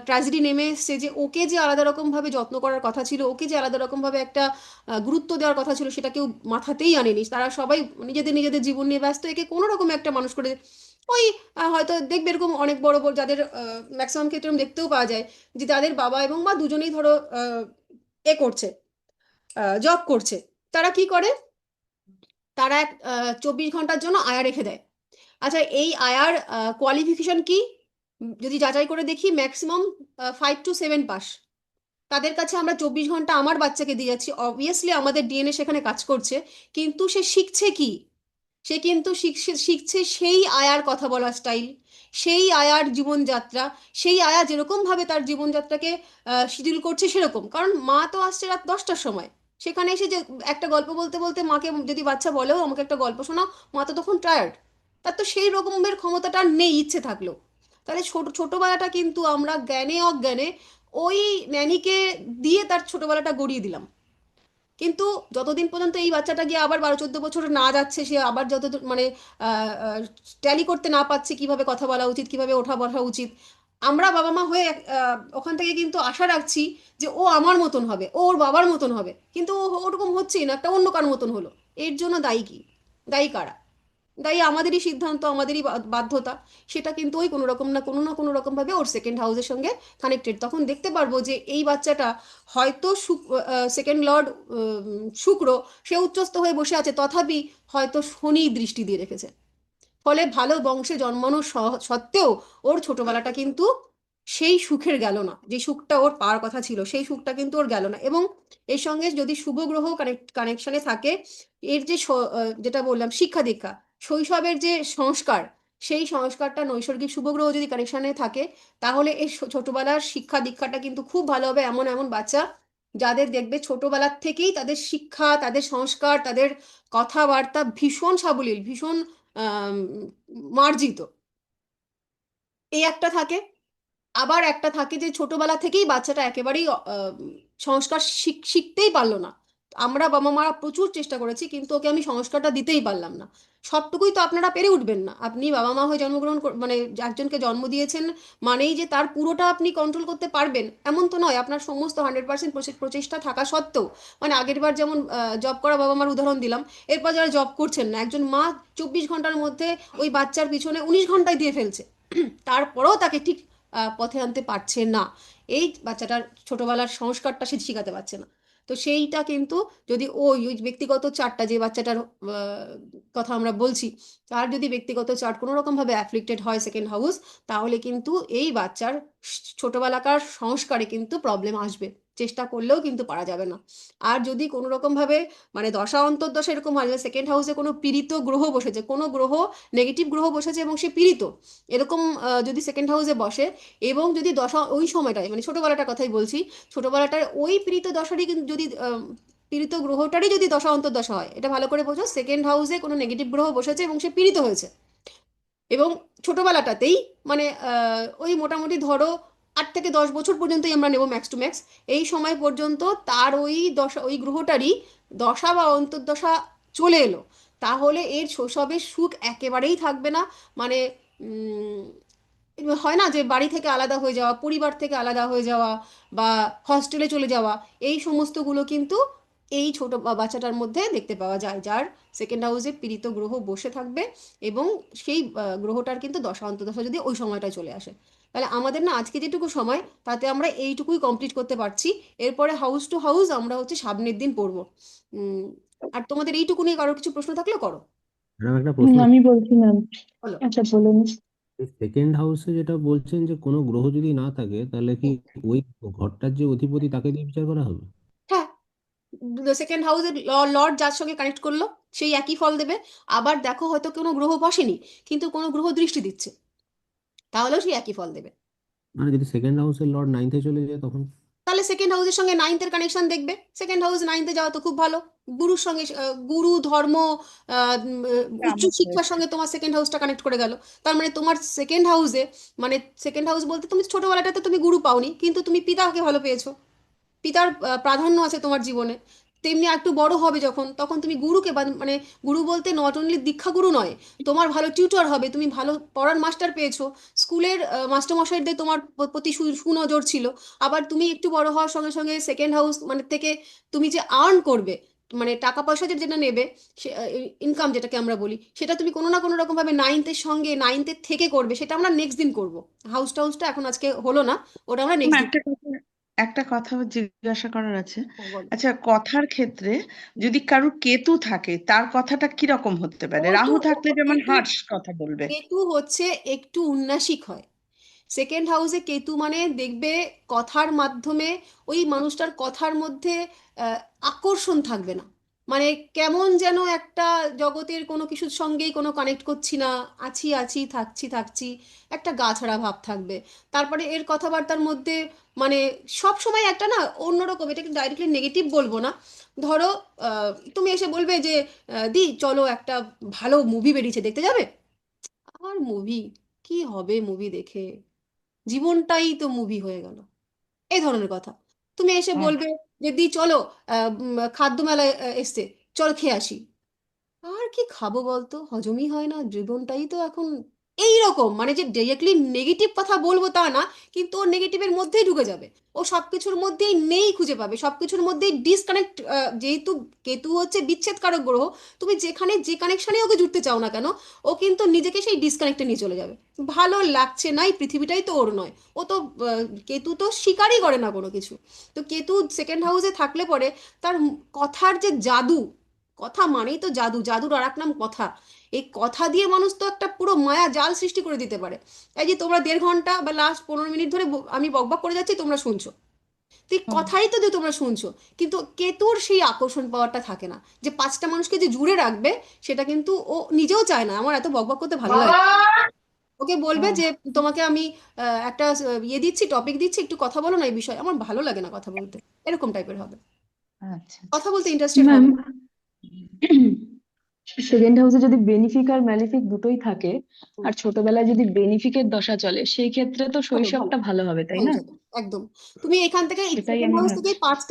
ট্র্যাজেডি নেমে এসছে যে ওকে যে আলাদা রকমভাবে যত্ন করার কথা ছিল, ওকে যে আলাদা রকমভাবে একটা গুরুত্ব দেওয়ার কথা ছিল, সেটা কেউ মাথাতেই আনেনি। তারা সবাই নিজেদের নিজেদের জীবন নিয়ে ব্যস্ত, একে কোনো রকম একটা মানুষ করে ওই হয়তো দেখবে এরকম অনেক বড় বড় যাদের ম্যাক্সিমাম ক্ষেত্রে এরকম দেখতেও পাওয়া যায় যে তাদের বাবা এবং মা দুজনেই ধরো এ করছে, জব করছে, তারা কি করে, তারা 24 ঘন্টার জন্য আয়া রেখে দেয়। আচ্ছা এই আয়ার কোয়ালিফিকেশন কি, যদি যাচাই করে দেখি ম্যাক্সিমাম 5 to 7 পাস। তাদের কাছে আমরা 24 ঘন্টা আমার বাচ্চাকে দিয়ে যাচ্ছি, অবভিয়াসলি আমাদের ডিএনএ সেখানে কাজ করছে, কিন্তু সে শিখছে কি, সে কিন্তু শিখছে শিখছে সেই আয়ার কথা বলার স্টাইল, সেই আয়ার জীবনযাত্রা, সেই আয়া যেরকমভাবে তার জীবনযাত্রাকে শিডিউল করছে সেরকম। কারণ মা তো আসছে রাত 10টার সময়, সেখানে এসে যে একটা গল্প বলতে বলতে মাকে যদি বাচ্চা বলেও আমাকে একটা গল্প শোনাও, মা তো তখন টায়ার্ড, তার তো সেই রকমের ক্ষমতাটা আর নেই ইচ্ছে থাকলেও। তাহলে ছোটবেলাটা কিন্তু আমরা জ্ঞানে অজ্ঞানে ওই ন্যানিকে দিয়ে তার ছোটবেলাটা গড়িয়ে দিলাম। কিন্তু যতদিন পর্যন্ত এই বাচ্চাটা গিয়ে আবার 12-14 বছর না যাচ্ছে, সে আবার যত মানে ট্যালি করতে না পারছে কিভাবে কথা বলা উচিত, কিভাবে ওঠা বসা উচিত, আমরা বাবা মা হয়ে ওখান থেকে কিন্তু আশা রাখছি যে ও আমার মতন হবে, ও ওর বাবার মতন হবে, কিন্তু ও ওরকম হচ্ছেই না, একটা অন্য কার মতন হলো। এর জন্য দায়ী কি, দায়ী কারা? দায়ী আমাদেরই সিদ্ধান্ত, আমাদেরই বাধ্যতা। সেটা কিন্তু ওই কোনো না কোনো রকম ভাবে ওর সেকেন্ড হাউসের সঙ্গে কানেক্টেড। তখন দেখতে পারবো যে এই বাচ্চাটা হয়তো সেকেন্ড লর্ড শুক্র, সে উচ্চস্থ হয়ে বসে আছে, তথাপি হয়তো শনি দৃষ্টি দিয়ে রেখেছে। ফলে ভালো বংশে জন্মানো সত্ত্বেও ওর ছোটবেলাটা কিন্তু সেই সুখের গেল না, যে সুখটা ওর পাওয়ার কথা ছিল সেই সুখটা কিন্তু ওর গেল না। এবং এর সঙ্গে যদি শুভ গ্রহ কানেকশনে থাকে, এর যে যেটা বললাম শিক্ষা দীক্ষা, শৈশবের যে সংস্কার, সেই সংস্কারটা নৈসর্গিক শুভ গ্রহ যদি কানেকশনে থাকে, তাহলে এই ছোটবেলার শিক্ষা দীক্ষাটা কিন্তু খুব ভালো হবে। এমন এমন বাচ্চা যাদের দেখবে ছোটবেলার থেকেই তাদের শিক্ষা, তাদের সংস্কার, তাদের কথাবার্তা ভীষণ সাবলীল, ভীষণ আম, মার্জিত, এই একটা থাকে। আবার একটা থাকে যে ছোটবেলা থেকেই বাচ্চাটা একেবারেই সংস্কার শিখতেই পারলো না, আমরা বাবা মারা প্রচুর চেষ্টা করেছি কিন্তু ওকে আমি সংস্কারটা দিতেই পারলাম না। সবটুকুই তো আপনারা পেরে উঠবেন না, আপনি বাবা মা হয়ে জন্মগ্রহণ মানে একজনকে জন্ম দিয়েছেন মানেই যে তার পুরোটা আপনি কন্ট্রোল করতে পারবেন এমন তো নয়। আপনার সমস্ত 100% প্রচেষ্টা থাকা সত্ত্বেও, মানে আগের বার যেমন জব করা বাবা মার উদাহরণ দিলাম, এরপর যারা জব করছেন না, একজন মা 24 ঘন্টার মধ্যে ওই বাচ্চার পিছনে 19 ঘন্টায় দিয়ে ফেলছে, তারপরেও তাকে ঠিক পথে আনতে পারছে না। এই বাচ্চাটার ছোটবেলার সংস্কারটা সে শিখাতে পারছে না। তো সেইটা কিন্তু যদি ওই ব্যক্তিগত চার্টটা, যে বাচ্চাটার কথা আমরা বলছি, তার যদি ব্যক্তিগত চার্ট কোনো রকম ভাবে অ্যাফ্লিক্টেড হয় সেকেন্ড হাউস, তাহলে কিন্তু এই বাচ্চার ছোটবেলাকার সংস্কারে কিন্তু প্রবলেম আসবে, চেষ্টা করলেও কিন্তু পারা যাবে না। আর যদি কোনো রকম ভাবে মানে দশা অন্তর্দশা এরকম হয় যে সেকেন্ড হাউসে কোনো পীড়িত গ্রহ বসেছে, কোনো গ্রহ নেগেটিভ গ্রহ বসেছে এবং সে পীড়িত, এরকম যদি সেকেন্ড হাউসে বসে, এবং যদি দশা ওই সময়টায়, মানে ছোটবেলাটার কথাই বলছি, ছোটবেলাটায় ওই পীড়িত দশারই কিন্তু যদি পীড়িত গ্রহটারই যদি দশা অন্তর্দশা হয়, এটা ভালো করে বোঝো, সেকেন্ড হাউসে কোনো নেগেটিভ গ্রহ বসেছে এবং সে পীড়িত হয়েছে, এবং ছোটবেলাটাতেই মানে ওই মোটামুটি ধরো 8 থেকে 10 বছর পর্যন্তই আমরা নেব ম্যাক্স টু ম্যাক্স, এই সময় পর্যন্ত তার ওই দশা, ওই গ্রহটারই দশা বা অন্তর্দশা চলে এলো, তাহলে এর শৈশবের সুখ একেবারেই থাকবে না। মানে হয় না যে বাড়ি থেকে আলাদা হয়ে যাওয়া, পরিবার থেকে আলাদা হয়ে যাওয়া, বা হস্টেলে চলে যাওয়া, এই সমস্তগুলো কিন্তু এই ছোট বাচ্চাটার মধ্যে দেখতে পাওয়া যায়, যার সেকেন্ড হাউসে পীড়িত গ্রহ বসে থাকবে এবং সেই গ্রহটার কিন্তু দশা অন্তর্দশা যদি ওই সময়টায় চলে আসে। তাহলে আমাদের না আজকে যেটুকু সময় তাতে আমরা এইটুকুই কমপ্লিট করতে পারছি। এরপরে হাউস টু হাউস আমরা হচ্ছে সামনের দিন পড়বো। আর তোমাদের এইটুকু নিয়ে কারোর কিছু প্রশ্ন থাকলে করো। ম্যাডাম একটা প্রশ্ন আমি বলছি ম্যাম, বলো। আচ্ছা বলুন। সেকেন্ড হাউসে যেটা বলছেন যে কোনো গ্রহ যদি না থাকে তাহলে কি ওই ঘরটার যে অধিপতি তাকে দিয়ে বিচার করা হবে? হ্যাঁ, সেকেন্ড হাউসের লর্ড যার সঙ্গে কানেক্ট করলো সেই একই ফল দেবে। আবার দেখো হয়তো কোনো গ্রহ বসেনি কিন্তু কোনো গ্রহ দৃষ্টি দিচ্ছে, তাহলেও সেই একই ফল দেবে। মানে যদি সেকেন্ড হাউসের লর্ড নাইনথে চলে যায় তখন? তাহলে সেকেন্ড হাউসের সঙ্গে নাইনথের কানেকশন দেখবে। সেকেন্ড হাউস নাইনথে যাওয়া তো খুব ভালো। গুরুর সঙ্গে গুরু ধর্ম উচ্চ শিক্ষার সঙ্গে তোমার সেকেন্ড হাউসটা কানেক্ট করে গেল। তার মানে তোমার সেকেন্ড হাউসে, মানে সেকেন্ড হাউস বলতে তুমি ছোটবেলাটাতে তুমি গুরু পাওনি কিন্তু তুমি পিতাকে ভালো পেয়েছো, পিতার প্রাধান্য আছে তোমার জীবনে। তেমনি একটু বড় হবে যখন, তখন তুমি গুরুকে মানে গুরু বলতে নট অনলি দীক্ষা গুরু নয়, তোমার ভালো টিউটর হবে, তুমি ভালো পড়ার মাস্টার পেয়েছো, স্কুলের মাস্টারমশাইদের তোমার প্রতি সুনজর ছিল। আবার তুমি একটু বড় হওয়ার সঙ্গে সঙ্গে সেকেন্ড হাউস মানে থেকে তুমি যে আর্ন করবে, মানে টাকা পয়সা যেটা নেবে, ইনকাম যেটাকে আমরা বলি, সেটা তুমি কোনো না কোনো রকম ভাবে নাইনথের সঙ্গে নাইনথের থেকে করবে। সেটা আমরা নেক্সট দিন করব। হাউস টাউসটা এখন আজকে হলো না, ওটা আমরা নেক্সট দিন। একটা কথা জিজ্ঞাসা করার আছে। বলো। আচ্ছা, কথার ক্ষেত্রে যদি কারুর কেতু থাকে তার কথাটা কিরকম হতে পারে? ওই তো রাহু থাকলে যেমন কেতু, হার্শ কথা বলবে। কেতু হচ্ছে একটু উন্নাসিক হয়। সেকেন্ড হাউসে কেতু মানে দেখবে কথার মাধ্যমে ওই মানুষটার কথার মধ্যে আহ, আকর্ষণ থাকবে না, মানে কেমন যেন একটা জগতের কোনো কিছুর সঙ্গেই কোনো কানেক্ট করছি না, আছি আছি থাকছি থাকছি, একটা গা ছাড়া ভাব থাকবে। তারপরে এর কথাবার্তার মধ্যে মানে সব সময় একটা না অন্যরকম, এটাকে ডাইরেক্টলি নেগেটিভ বলবো না। ধরো তুমি এসে বলবে যে দি চলো একটা ভালো মুভি বেরিয়েছে দেখতে যাবে। আর মুভি কি হবে, মুভি দেখে জীবনটাই তো মুভি হয়ে গেল, এই ধরনের কথা। তুমি এসে বলবে যে দি চলো খাদ্য মেলায় এসছে, চল খেয়ে আসি। আর কি খাবো বলতো, হজমই হয় না, জীবনটাই তো এখন এই রকম। মানে যে ডিরেক্টলি নেগেটিভ কথা বলবো তা না, কিন্তু ও নেগেটিভের মধ্যেই ঢুকে যাবে, ও সবকিছুর মধ্যেই নেই খুঁজে পাবে, সবকিছুর মধ্যেই ডিসকানেক্ট। যেহেতু কেতু হচ্ছে বিচ্ছেদকারক গ্রহ, তুমি যেখানে যে কানেকশনে ওকে জুড়তে চাও না কেন, ও কিন্তু নিজেকে সেই ডিসকানেক্টে নিয়ে চলে যাবে। ভালো লাগছে না, এই পৃথিবীটাই তো ওর নয়। ও তো কেতু তো স্বীকারই করে না কোনো কিছু। তো কেতু সেকেন্ড হাউসে থাকলে পরে তার কথার যে জাদু, কথা মানেই তো জাদু, জাদুর আর এক নাম কথা। এই কথা দিয়ে মানুষ তো একটা পুরো মায়া জাল সৃষ্টি করে দিতে পারে। এই যে তোমরা 1.5 ঘন্টা বা লাস্ট 15 মিনিট ধরে আমি বকবক করে যাচ্ছি, তোমরা শুনছো, তো এই কথাই তো যে তোমরা শুনছো। কিন্তু কেতুর সেই আকর্ষণ পাওয়ারটা থাকে না, যে 5টা মানুষকে যে জুড়ে রাখবে, সেটা কিন্তু ও নিজেও চায় না। আমার এত বকবক করতে ভালো লাগে, ওকে বলবে যে তোমাকে আমি একটা ইয়ে দিচ্ছি, টপিক দিচ্ছি, একটু কথা বলো না এই বিষয়ে, আমার ভালো লাগে না কথা বলতে, এরকম টাইপের হবে, আচ্ছা কথা বলতে ইন্টারেস্টেড ম্যাম, হবে। সেকেন্ড হাউসে যদি বেনিফিক আর ম্যালিফিক দুটোই থাকে, আর ছোটবেলায় যদি বেনিফিকের দশা চলে, সেই ক্ষেত্রে তো ভালো ভালো শৈশবটা ভালো হবে, তাই ভালো না? যাবে একদম। তুমি এখান থেকে সেটাই সেকেন্ড আমি হাউস থেকে ভাবছি।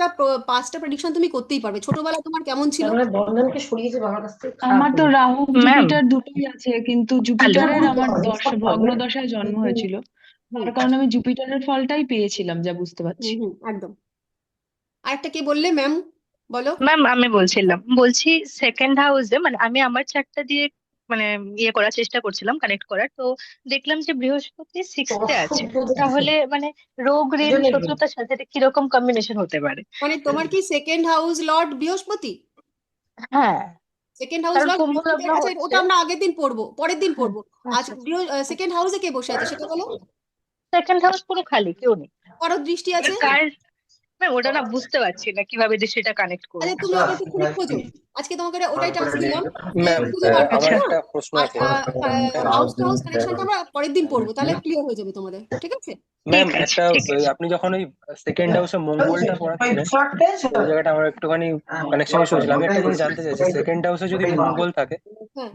পাঁচটা প্রেডিকশন তুমি করতেই পারবে। ছোটবেলায় তোমার কেমন ছিল? তার মানে বন্ধনকে সরিয়েছে বাবার কাছ থেকে, খারাপ আমার তো হলো। রাহু ম্যাম, জুপিটার দুটোই আছে, কিন্তু হ্যালো, জুপিটারের আমার সব ভগ্ন পারবে দশায় জন্ম কিন্তু হয়েছিল। হুম তার কারণে আমি জুপিটারের ফলটাই পেয়েছিলাম, যা বুঝতে পারছি। একদম। আরেকটা কে বললে ম্যাম, বলো। ম্যাম আমি বলছি সেকেন্ড হাউসে মানে আমি আমার চার্টটা দিয়ে মানে ইয়ে করার চেষ্টা করছিলাম, কানেক্ট করার, তো দেখলাম যে বৃহস্পতি সিক্সথে আছে। অসভ্য দেখছো, তাহলে মানে রোগ ঋণ দুজনেরই। শত্রুতার সাথে এটা কিরকম কম্বিনেশন হতে পারে? মানে তোমার কি সেকেন্ড হাউস লর্ড বৃহস্পতি? হ্যাঁ, সেকেন্ড হাউস কারণ লর্ড কুম্ভ বৃহস্পতি, লগ্ন আচ্ছা হচ্ছে। ওটা আমরা আগের দিন পড়বো, পরের দিন হ্যাঁ, পড়বো। আজ আচ্ছা, সেকেন্ড হাউসে কে বসে আছে সেটা বলো। সেকেন্ড হাউস পুরো খালি, কেউ নেই। কারো দৃষ্টি এবার আছে? কার, ম্যাম ওটা না বুঝতে পারছি না কিভাবে যে সেটা কানেক্ট আচ্ছা করবো। তুমি ওটা একটুখানি খোঁজো, আজকে তোমাকে ওটাই টাস্ক দিলাম যে ম্যাম, খুঁজে বার করো, আচ্ছা, আমার হ্যাঁ। একটা প্রশ্ন আর আছে। ম্যাম, হাউস টু হাউস কানেকশনটা আমরা পরের দিন পড়বো, তাহলে ক্লিয়ার হয়ে যাবে তোমাদের, ঠিক আছে? ঠিক ম্যাম আছে, একটা ঠিক আছে। আপনি যখন ওই সেকেন্ড হাউসে মঙ্গলটা পড়াচ্ছিলেন, তো ওই জায়গাটা আমার একটুখানি কানেকশন ইস্যু হয়েছিল। আমি একটা জিনিস জানতে চাইছি, সেকেন্ড হাউসে যদি মঙ্গল থাকে, হ্যাঁ,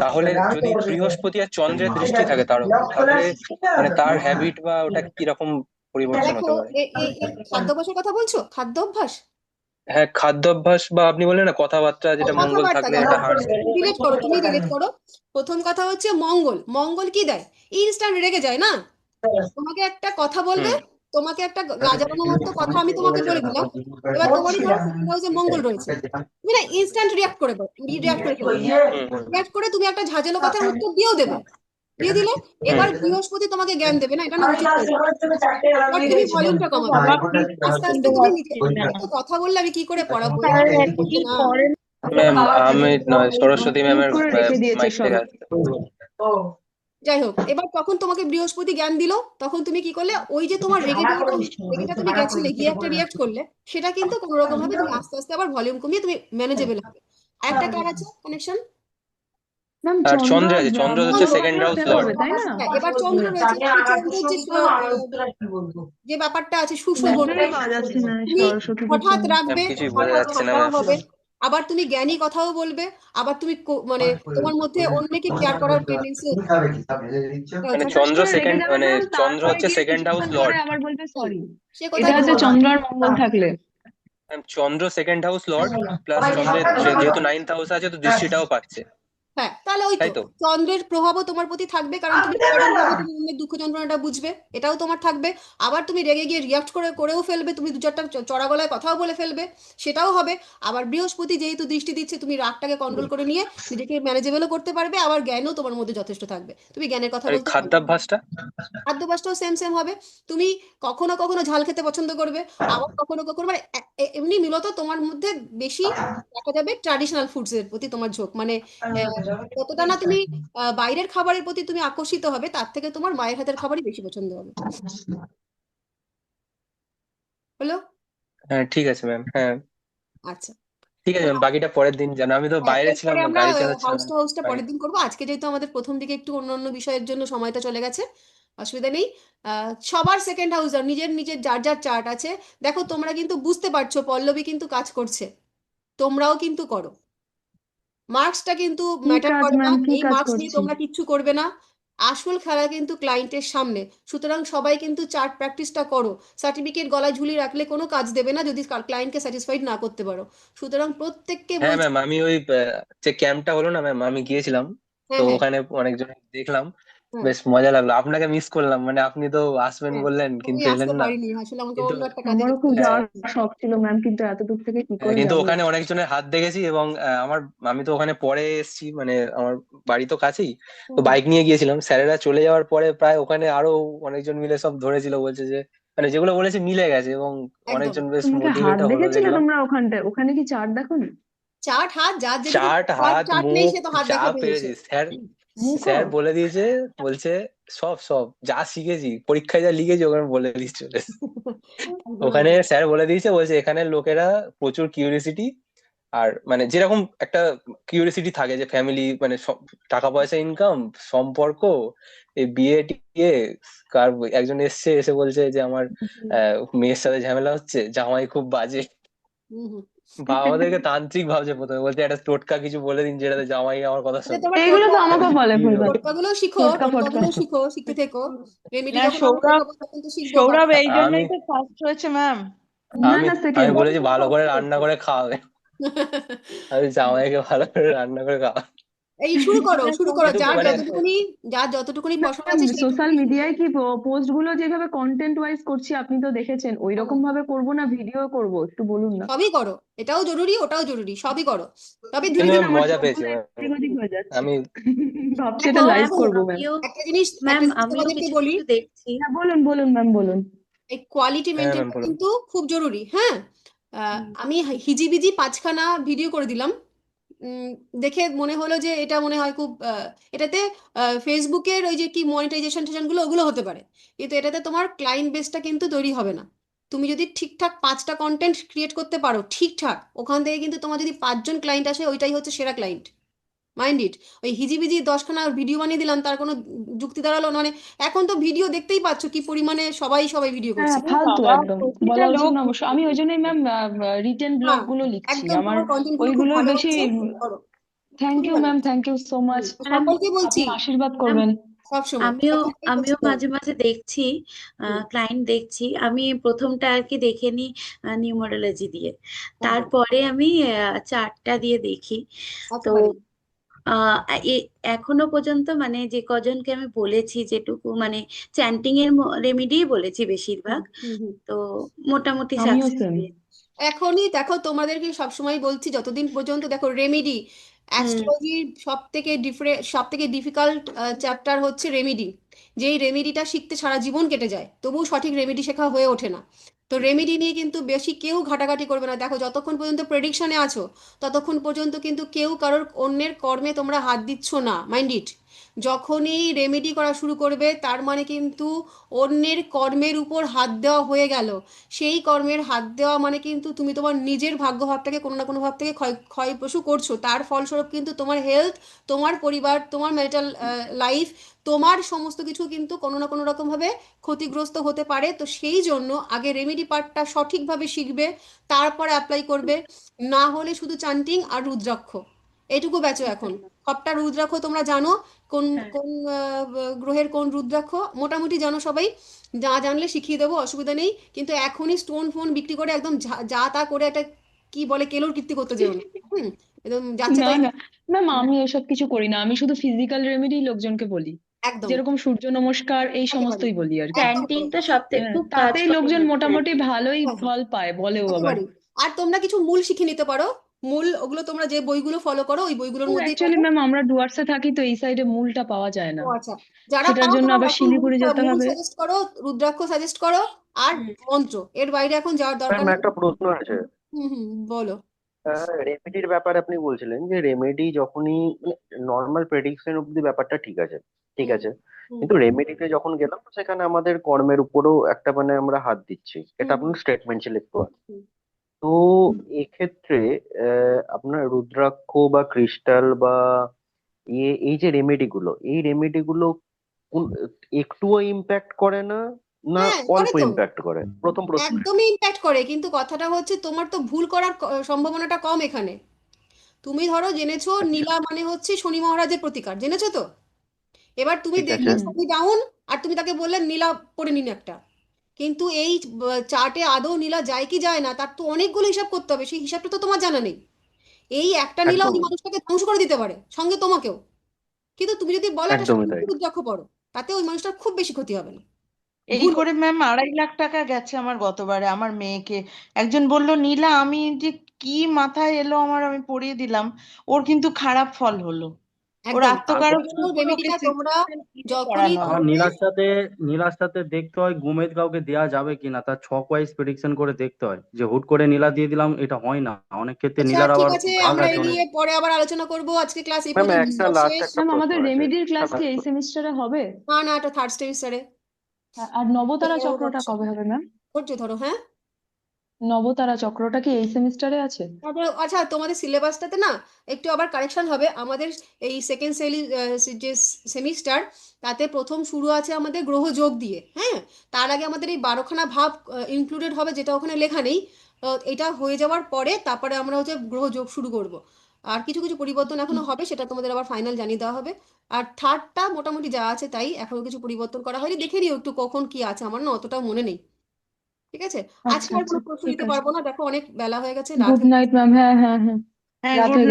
তাহলে যদি বৃহস্পতি আর চন্দ্রের দৃষ্টি থাকে তার উপর, তাহলে মানে তার হ্যাবিট বা ওটা কিরকম পরিবর্তন দেখো হতে পারে? এর খাদ্যাভ্যাসের কথা বলছো, খাদ্যাভ্যাস? হ্যাঁ, খাদ্যাভ্যাস বা আপনি বললেন না কথাবার্তা, ও যেটা মঙ্গল কথাবার্তা থাকলে দেখো, একটা হার্ট। রিলেট করো, তুমি রিলেট করো। প্রথম কথা হচ্ছে মঙ্গল, মঙ্গল কি দেয়? ইনস্ট্যান্ট রেগে যায় না, তোমাকে একটা কথা বলবে, হুম তোমাকে একটা গাজানো মতো কথা আমি তোমাকে বলে দিলাম, এবার তোমারই ধরো সেকেন্ড হাউসে মঙ্গল রয়েছে, তুমি না ইনস্ট্যান্ট রিয়াক্ট করে ফেলবে, রিয়াক্ট করে তুমি একটা ঝাঁঝালো কথার উত্তর দিয়েও দেবে, দিয়ে দিলে এবার বৃহস্পতি তোমাকে জ্ঞান দেবে না, এটা না উচিত হয়েছে, এবার তুমি ভলিউমটা কমাবে, আস্তে আস্তে তুমি নিজে এত কথা বললে আমি কি করে পড়াবো, এটা তো হচ্ছে না। ম্যাম আমি নয়, সরস্বতী ম্যামের করে রেখে দিয়েছে মাইক সব। থেকে আসছে। যাই হোক, এবার তখন তোমাকে বৃহস্পতি জ্ঞান দিল, তখন তুমি কি করলে, ওই যে তোমার রেগেটা তুমি গেছিলে গিয়ে একটা রিয়াক্ট করলে, সেটা কিন্তু কোনো রকম ভাবে তুমি আস্তে আস্তে আবার ভলিউম কমিয়ে তুমি ম্যানেজেবল হবে। একটা কার আছে কানেকশন? ম্যাম আর চন্দ্র চন্দ্র আছে, চন্দ্র হচ্ছে সেকেন্ড হাউস লর্ড। হবে তাই না? হ্যাঁ, এবার চন্দ্র রয়েছে, সেই চন্দ্রের যে ব্যাপারটা আছে সুষুভ, বুঝতেই পাওয়া যাচ্ছে না তুমি সরস্বতী হঠাৎ পুজো। রাখবে, কিছুই বোঝা হঠাৎ যাচ্ছে না ঝগড়া ম্যাম। হবে, আবার তুমি জ্ঞানী কথাও বলবে, আবার তুমি মানে তোমার মধ্যে অন্যকে কেয়ার করার টেন্ডেন্সি মানে হচ্ছে। চন্দ্র করে রেগে সেকেন্ড, যাবে মানে ম্যাম, চন্দ্র তারপরে হচ্ছে গিয়ে সেকেন্ড হাউস কিছুক্ষণ লর্ড। পরে আবার বলবে সরি। সে এটা কোথায় হচ্ছে বলবো? চন্দ্র আর মঙ্গল থাকলে। ম্যাম চন্দ্র সেকেন্ড হাউস লর্ড প্লাস চন্দ্রের যেহেতু নাইন্থ হাউস আছে তো দৃষ্টিটাও পাচ্ছে, হ্যাঁ, তাহলে ওই তাই তো তো? চন্দ্রের প্রভাবও তোমার প্রতি থাকবে, কারণ তুমি সরল ভাবে তুমি অন্যের দুঃখ যন্ত্রণাটা বুঝবে, এটাও তোমার থাকবে। আবার তুমি রেগে গিয়ে রিয়াক্ট করেও ফেলবে, তুমি দু চারটা চড়া গলায় কথাও বলে ফেলবে, সেটাও হবে। আবার বৃহস্পতি যেহেতু দৃষ্টি দিচ্ছে, তুমি রাগটাকে কন্ট্রোল করে নিয়ে নিজেকে ম্যানেজেবলও করতে পারবে, আবার জ্ঞানও তোমার মধ্যে যথেষ্ট থাকবে, তুমি জ্ঞানের কথা আর এই বলতে পারবে। খাদ্যাভ্যাসটা? খাদ্যাভ্যাসটাও সেম সেম হবে, তুমি কখনো কখনো ঝাল খেতে পছন্দ করবে, আবার কখনো কখনো মানে এমনি মূলত তোমার মধ্যে বেশি দেখা যাবে ট্র্যাডিশনাল ফুডস এর প্রতি তোমার ঝোঁক, মানে যতটা না তুমি বাইরের খাবারের প্রতি তুমি আকর্ষিত হবে, তার থেকে তোমার মায়ের হাতের খাবারই বেশি পছন্দ হবে। হলো? হ্যাঁ ঠিক আছে ম্যাম, হ্যাঁ আচ্ছা, ঠিক আছে ম্যাম, বাকিটা পরের দিন জানো, আমি তো বাইরে ছিলাম এরপরে না, আমরা গাড়ি চালাচ্ছিলাম হাউস টু হাউসটা বাড়ি। পরের দিন করবো, আজকে যেহেতু আমাদের প্রথম দিকে একটু অন্য অন্য বিষয়ের জন্য সময়টা চলে গেছে, অসুবিধা নেই। সবার সেকেন্ড হাউস আর নিজের নিজের যার যার চার্ট আছে, দেখো তোমরা কিন্তু বুঝতে পারছো পল্লবী কিন্তু কাজ করছে, তোমরাও কিন্তু করো, মার্কসটা কিন্তু কি ম্যাটার কাজ করে না, ম্যাম, কি এই কাজ মার্কস নিয়ে করছি? তোমরা কিচ্ছু করবে না, আসল খেলা কিন্তু ক্লায়েন্টের সামনে, সুতরাং সবাই কিন্তু চার্ট প্র্যাকটিসটা করো, সার্টিফিকেট গলায় ঝুলিয়ে রাখলে কোনো কাজ দেবে না যদি ক্লায়েন্টকে স্যাটিসফাইড না করতে পারো, সুতরাং প্রত্যেককে হ্যাঁ বলছি। ম্যাম, আমি ওই যে ক্যাম্পটা হলো না ম্যাম, আমি গিয়েছিলাম, তো হ্যাঁ, হ্যাঁ, ওখানে অনেকজন দেখলাম, হ্যাঁ, বেশ মজা লাগলো। আপনাকে মিস করলাম, মানে আপনি তো আসবেন হ্যাঁ, বললেন আমি কিন্তু এলেন আসতে না। পারিনি, আসলে আমাকে কিন্তু অন্য একটা কাজে আমারও যেতে খুব হয়েছে। হ্যাঁ, যাওয়ার শখ ছিল ম্যাম, কিন্তু এত দূর থেকে কি করে কিন্তু যাব? ওখানে অনেকজনের হাত দেখেছি এবং আমি তো ওখানে পরে এসেছি, মানে আমার বাড়ি তো কাছেই, তো হুম, হুম, বাইক নিয়ে গিয়েছিলাম, স্যারেরা চলে যাওয়ার পরে প্রায় ওখানে আরো অনেকজন মিলে সব ধরেছিল, বলছে যে মানে যেগুলো বলেছে মিলে গেছে এবং একদম। অনেকজন বেশ তোমাকে হাত মোটিভেটও হলো দেখেছিলে দেখলাম। তোমরা ওখানটায়? ওখানে কি চার্ট দেখো না? চার্ট হাত যার যেদিকে চার্ট হাত চার্ট নেই মুখ সে তো হাত যা দেখে ফেলেছে। পেরেছি স্যার, মুখও? স্যার বলে দিয়েছে, বলছে সব সব যা শিখেছি পরীক্ষায় যা লিখেছি ওখানে বলে দিচ্ছে চলে এসেছে। একদম ওখানে একদম। স্যার বলে দিয়েছে, বলছে এখানের লোকেরা প্রচুর কিউরিসিটি, আর মানে যেরকম একটা কিউরিসিটি থাকে যে ফ্যামিলি মানে টাকা পয়সা ইনকাম সম্পর্ক, এই বিয়ে টিয়ে, কার একজন এসছে এসে বলছে যে আমার মেয়ের সাথে ঝামেলা হচ্ছে, জামাই খুব বাজে, হুম, হুম। বাবা আমাদেরকে তান্ত্রিক ভাবছে প্রথমে, বলছে একটা টোটকা কিছু বলে দিন যেটাতে জামাই আমার কথা আচ্ছা, শোনে। তোমার এইগুলো তো আমাকেও বলে কি ভুলভাল, টোটকাগুলো শিখো, টোটকা ফটকা। টোটকাগুলো শিখো, শিখতে থেকো, রেমেডি না যখন আমরা সৌরভ, শেখাবো তখন তো শিখবো সৌরভ এই আমি জন্যই তো ফার্স্ট হয়েছে ম্যাম। না আমি না, আমি সেকেন্ড। বলেছি ভালো করে রান্না করে খাওয়াবে, আমি জামাইকে ভালো করে রান্না করে খাওয়াবে। এই শুরু করো, শুরু করো, কিন্তু যার মানে যতটুকুনি, যার যতটুকুনি পছন্দ ম্যাম আছে সোশ্যাল সেইটুকুনি শুরু মিডিয়ায় করো। কি পোস্ট গুলো যেভাবে কন্টেন্ট ওয়াইজ করছি আপনি তো দেখেছেন, ওই হ্যাঁ, রকম ভাবে করবো না ভিডিও করব? একটু বলুন না। সবই করো, এটাও জরুরি ওটাও জরুরি, সবই করো, তবে ধীরে কিন্তু ধীরে ম্যাম আমার মজা পেয়েছি চোখগুলো এদিক ওদিক হয়ে যাচ্ছে। আমি। ভাবছি দেখো এটা লাইভ দেখো, করবো ম্যাম। আমিও একটা ম্যাম জিনিস আমিও তোমাদেরকে কিছু বলি, কিছু দেখছি। হ্যাঁ বলুন বলুন ম্যাম বলুন। এই কোয়ালিটি হ্যাঁ ম্যাম মেনটেনটা বলুন। কিন্তু খুব জরুরি, হ্যাঁ। আমি হিজিবিজি 5খানা ভিডিও করে দিলাম, উম, দেখে মনে হলো যে এটা মনে হয় খুব এটাতে ফেসবুকের ওই যে কি মনিটাইজেশন গুলো ওগুলো হতে পারে, কিন্তু এটাতে তোমার ক্লায়েন্ট বেসটা কিন্তু তৈরি হবে না। তুমি যদি ঠিকঠাক 5টা কন্টেন্ট ক্রিয়েট করতে পারো ঠিকঠাক, ওখান থেকে কিন্তু তোমার যদি 5জন ক্লায়েন্ট আসে ওইটাই হচ্ছে সেরা ক্লায়েন্ট, মাইন্ড ইট। ওই হিজিবিজি 10খানা ভিডিও বানিয়ে দিলাম তার কোনো যুক্তি দাঁড়ালো না, মানে এখন তো ভিডিও দেখতেই পাচ্ছ কি পরিমাণে সবাই সবাই ভিডিও হ্যাঁ করছে। ফালতু বাবা একদম, প্রতিটা বলা উচিত লোক না অবশ্য। আমি ওই জন্যই ম্যাম রিটেন ব্লগ হ্যাঁ, গুলো লিখছি, একদম আমার তোমার কন্টেন্ট গুলো খুব ওইগুলোই ভালো বেশি। হচ্ছে, করো, থ্যাংক খুবই ইউ ভালো ম্যাম, হচ্ছে। Thank you so much. সকলকে বলছি, আপনি আশীর্বাদ ম্যাম করবেন। সব সময় আমিও সকলকেই বলছি আমিও করো। মাঝে মাঝে দেখছি, হুম, ক্লায়েন্ট দেখছি। আমি প্রথমটা আর কি দেখে নিই নিউমারোলজি দিয়ে, একদম তারপরে আমি চার্টটা দিয়ে দেখি। তো একেবারেই। আহ এখনো পর্যন্ত মানে যে কজনকে আমি বলেছি, যেটুকু মানে চ্যান্টিং এর রেমেডি বলেছি বেশিরভাগ, হুম হুম তো মোটামুটি আমিও সাকসেস সেম। পেয়েছি। এখনই দেখো, তোমাদেরকে সবসময় বলছি যতদিন পর্যন্ত দেখো রেমেডি, হুম। অ্যাস্ট্রোলজির সব থেকে ডিফিকাল্ট চ্যাপ্টার হচ্ছে রেমেডি। যেই রেমেডিটা শিখতে সারা জীবন কেটে যায়, তবুও সঠিক রেমেডি শেখা হয়ে ওঠে না। তো রেমেডি নিয়ে কিন্তু বেশি কেউ ঘাটাঘাটি করবে না। দেখো, যতক্ষণ পর্যন্ত প্রেডিকশনে আছো ততক্ষণ পর্যন্ত কিন্তু কেউ কারোর অন্যের কর্মে তোমরা হাত দিচ্ছ না, মাইন্ড ইট। যখনই রেমেডি করা শুরু করবে তার মানে কিন্তু অন্যের কর্মের উপর হাত দেওয়া হয়ে গেল। সেই কর্মের হাত দেওয়া মানে কিন্তু তুমি তোমার নিজের ভাগ্যভাবটাকে কোনো না কোনো ভাব থেকে ক্ষয়প্রসূ করছো। তার ফলস্বরূপ কিন্তু তোমার হেলথ, তোমার পরিবার, তোমার ম্যারিটাল লাইফ, তোমার সমস্ত কিছু কিন্তু কোনো না কোনো রকমভাবে ক্ষতিগ্রস্ত হতে পারে। তো সেই জন্য আগে রেমেডি পার্টটা সঠিকভাবে শিখবে, তারপর অ্যাপ্লাই করবে। না হলে শুধু চান্টিং আর রুদ্রাক্ষ এটুকু বেঁচো এখন। সবটা রুদ্রাক্ষ তোমরা জানো, কোন হ্যাঁ। কোন গ্রহের কোন রুদ্রাক্ষ মোটামুটি জানো সবাই। যা জানলে শিখিয়ে দেবো, অসুবিধা নেই। কিন্তু এখনই স্টোন ফোন বিক্রি করে একদম যা তা করে একটা কি বলে কেলোর কীর্তি করতে যেও না। হুম, একদম যাচ্ছে না তাই। না ম্যাম, আমি এসব কিছু করি না, আমি শুধু ফিজিক্যাল রেমেডি লোকজনকে বলি, একদম যেরকম সূর্য নমস্কার এই একেবারে সমস্তই বলি আর কি। একদম চ্যান্টিং করে। তো সব থেকে হ্যাঁ, খুব কাজ তাতেই করে লোকজন মোটামুটি চ্যান্টিং। ভালোই হ্যাঁ হ্যাঁ ফল পায়, বলেও আবার। একেবারে। আর তোমরা কিছু মূল শিখে নিতে পারো। মূল ওগুলো তোমরা যে বইগুলো ফলো করো ওই বইগুলোর মধ্যেই অ্যাকচুয়ালি থাকে। ম্যাম আমরা ডুয়ার্সে থাকি, তো এই সাইডে মূলটা পাওয়া যায় না, ও আচ্ছা, যারা সেটার পাও জন্য তারা আবার এখন মূল শিলিগুড়ি যেতে মূল হবে। সাজেস্ট করো, রুদ্রাক্ষ সাজেস্ট করো, আর হুম। মন্ত্র। এর বাইরে এখন যাওয়ার দরকার ম্যাম নেই। একটা প্রশ্ন আছে। হুম হুম, বলো। রেমেডির ব্যাপারে আপনি বলছিলেন যে রেমেডি যখনই নর্মাল প্রেডিকশন অব্দি ব্যাপারটা ঠিক আছে, ঠিক হুম আছে, হুম কিন্তু রেমেডিতে যখন গেলাম সেখানে আমাদের কর্মের উপরও একটা মানে আমরা হাত দিচ্ছি, এটা হুম হুম আপনার স্টেটমেন্ট ছিল একটু আগে। হুম। তো এক্ষেত্রে আপনার রুদ্রাক্ষ বা ক্রিস্টাল বা এই যে রেমেডি গুলো, এই রেমেডি গুলো একটুও ইম্প্যাক্ট করে না, না হ্যাঁ করে অল্প তো, ইম্প্যাক্ট করে? প্রথম প্রশ্ন এটা। একদমই ইম্প্যাক্ট করে, কিন্তু কথাটা হচ্ছে তোমার তো ভুল করার সম্ভাবনাটা কম এখানে। তুমি ধরো জেনেছো আচ্ছা, নীলা মানে হচ্ছে শনি মহারাজের প্রতিকার, জেনেছো তো। এবার তুমি ঠিক দেখলে আছে। শনি ডাউন আর তুমি তাকে বললে নীলা পরে নিন একটা। কিন্তু এই চার্টে আদৌ নীলা যায় কি যায় না তার তো অনেকগুলো হিসাব করতে হবে, সেই হিসাবটা তো তোমার জানা নেই। এই একটা নীলা ওই একদমই, মানুষটাকে ধ্বংস করে দিতে পারে, সঙ্গে তোমাকেও। কিন্তু তুমি যদি বলো একটা একদমই সাধারণ তাই। রুদ্রাক্ষ পড়ো, তাতে ওই মানুষটার খুব বেশি ক্ষতি হবে না। এই ভুল। করে ম্যাম 2.5 লাখ টাকা গেছে আমার গতবারে আমার মেয়েকে। একজন বলল নীলা, আমি যে কি মাথায় এলো আমার, আমি পড়িয়ে দিলাম, ওর কিন্তু খারাপ ফল হলো। ওর একদম, তার আত্মকারক জন্য যোগ করে ওকে রেমেডিটা তোমরা 60% যখনই পড়ানো আবার হয়। করবে। নীলার সাথে দেখতে হয় গুমেদ কাউকে দেওয়া যাবে কিনা, তার ছক ওয়াইজ প্রেডিকশন করে দেখতে হয়। যে হুট করে নীলা দিয়ে দিলাম এটা হয় না, অনেক ক্ষেত্রে আচ্ছা নীলার ঠিক আবার আছে, ভাগ আমরা আছে এই অনেক। নিয়ে পরে আবার আলোচনা করব। আজকে ক্লাস এই ম্যাম পর্যন্ত, একটা সব লাস্ট শেষ। একটা ম্যাম প্রশ্ন আমাদের আছে, রেমেডির ক্লাস কি last এই প্রশ্ন। সেমিস্টারে হবে? না না, এটা থার্ড সেমিস্টারে আর নবতারা চক্রটা কবে হবে ম্যাম? ধৈর্য ধরো। হ্যাঁ, নবতারা চক্রটা কি এই সেমিস্টারে আছে? তারপরে আচ্ছা, তোমাদের সিলেবাসটাতে না একটু আবার কারেকশন হবে। আমাদের এই সেকেন্ড যে সেমিস্টার, তাতে প্রথম শুরু আছে আমাদের গ্রহ যোগ দিয়ে। হ্যাঁ, তার আগে আমাদের এই 12খানা ভাব ইনক্লুডেড হবে, যেটা ওখানে লেখা নেই। এটা হয়ে যাওয়ার পরে তারপরে আমরা হচ্ছে গ্রহ যোগ শুরু করব। আর কিছু কিছু পরিবর্তন এখনো হবে, সেটা তোমাদের আবার ফাইনাল জানিয়ে দেওয়া হবে। আর থার্ডটা মোটামুটি যা আছে তাই, এখনো কিছু পরিবর্তন করা হয়নি। দেখে নিও একটু কখন কি আছে, আমার না অতটা মনে নেই। ঠিক আছে, আচ্ছা আজকে আর আচ্ছা, কোনো প্রশ্ন ঠিক দিতে আছে। পারবো না, দেখো অনেক বেলা হয়ে গেছে, রাত গুড হয়ে নাইট ম্যাম। হ্যাঁ হ্যাঁ হ্যাঁ, হ্যাঁ, রাত গুড হয়ে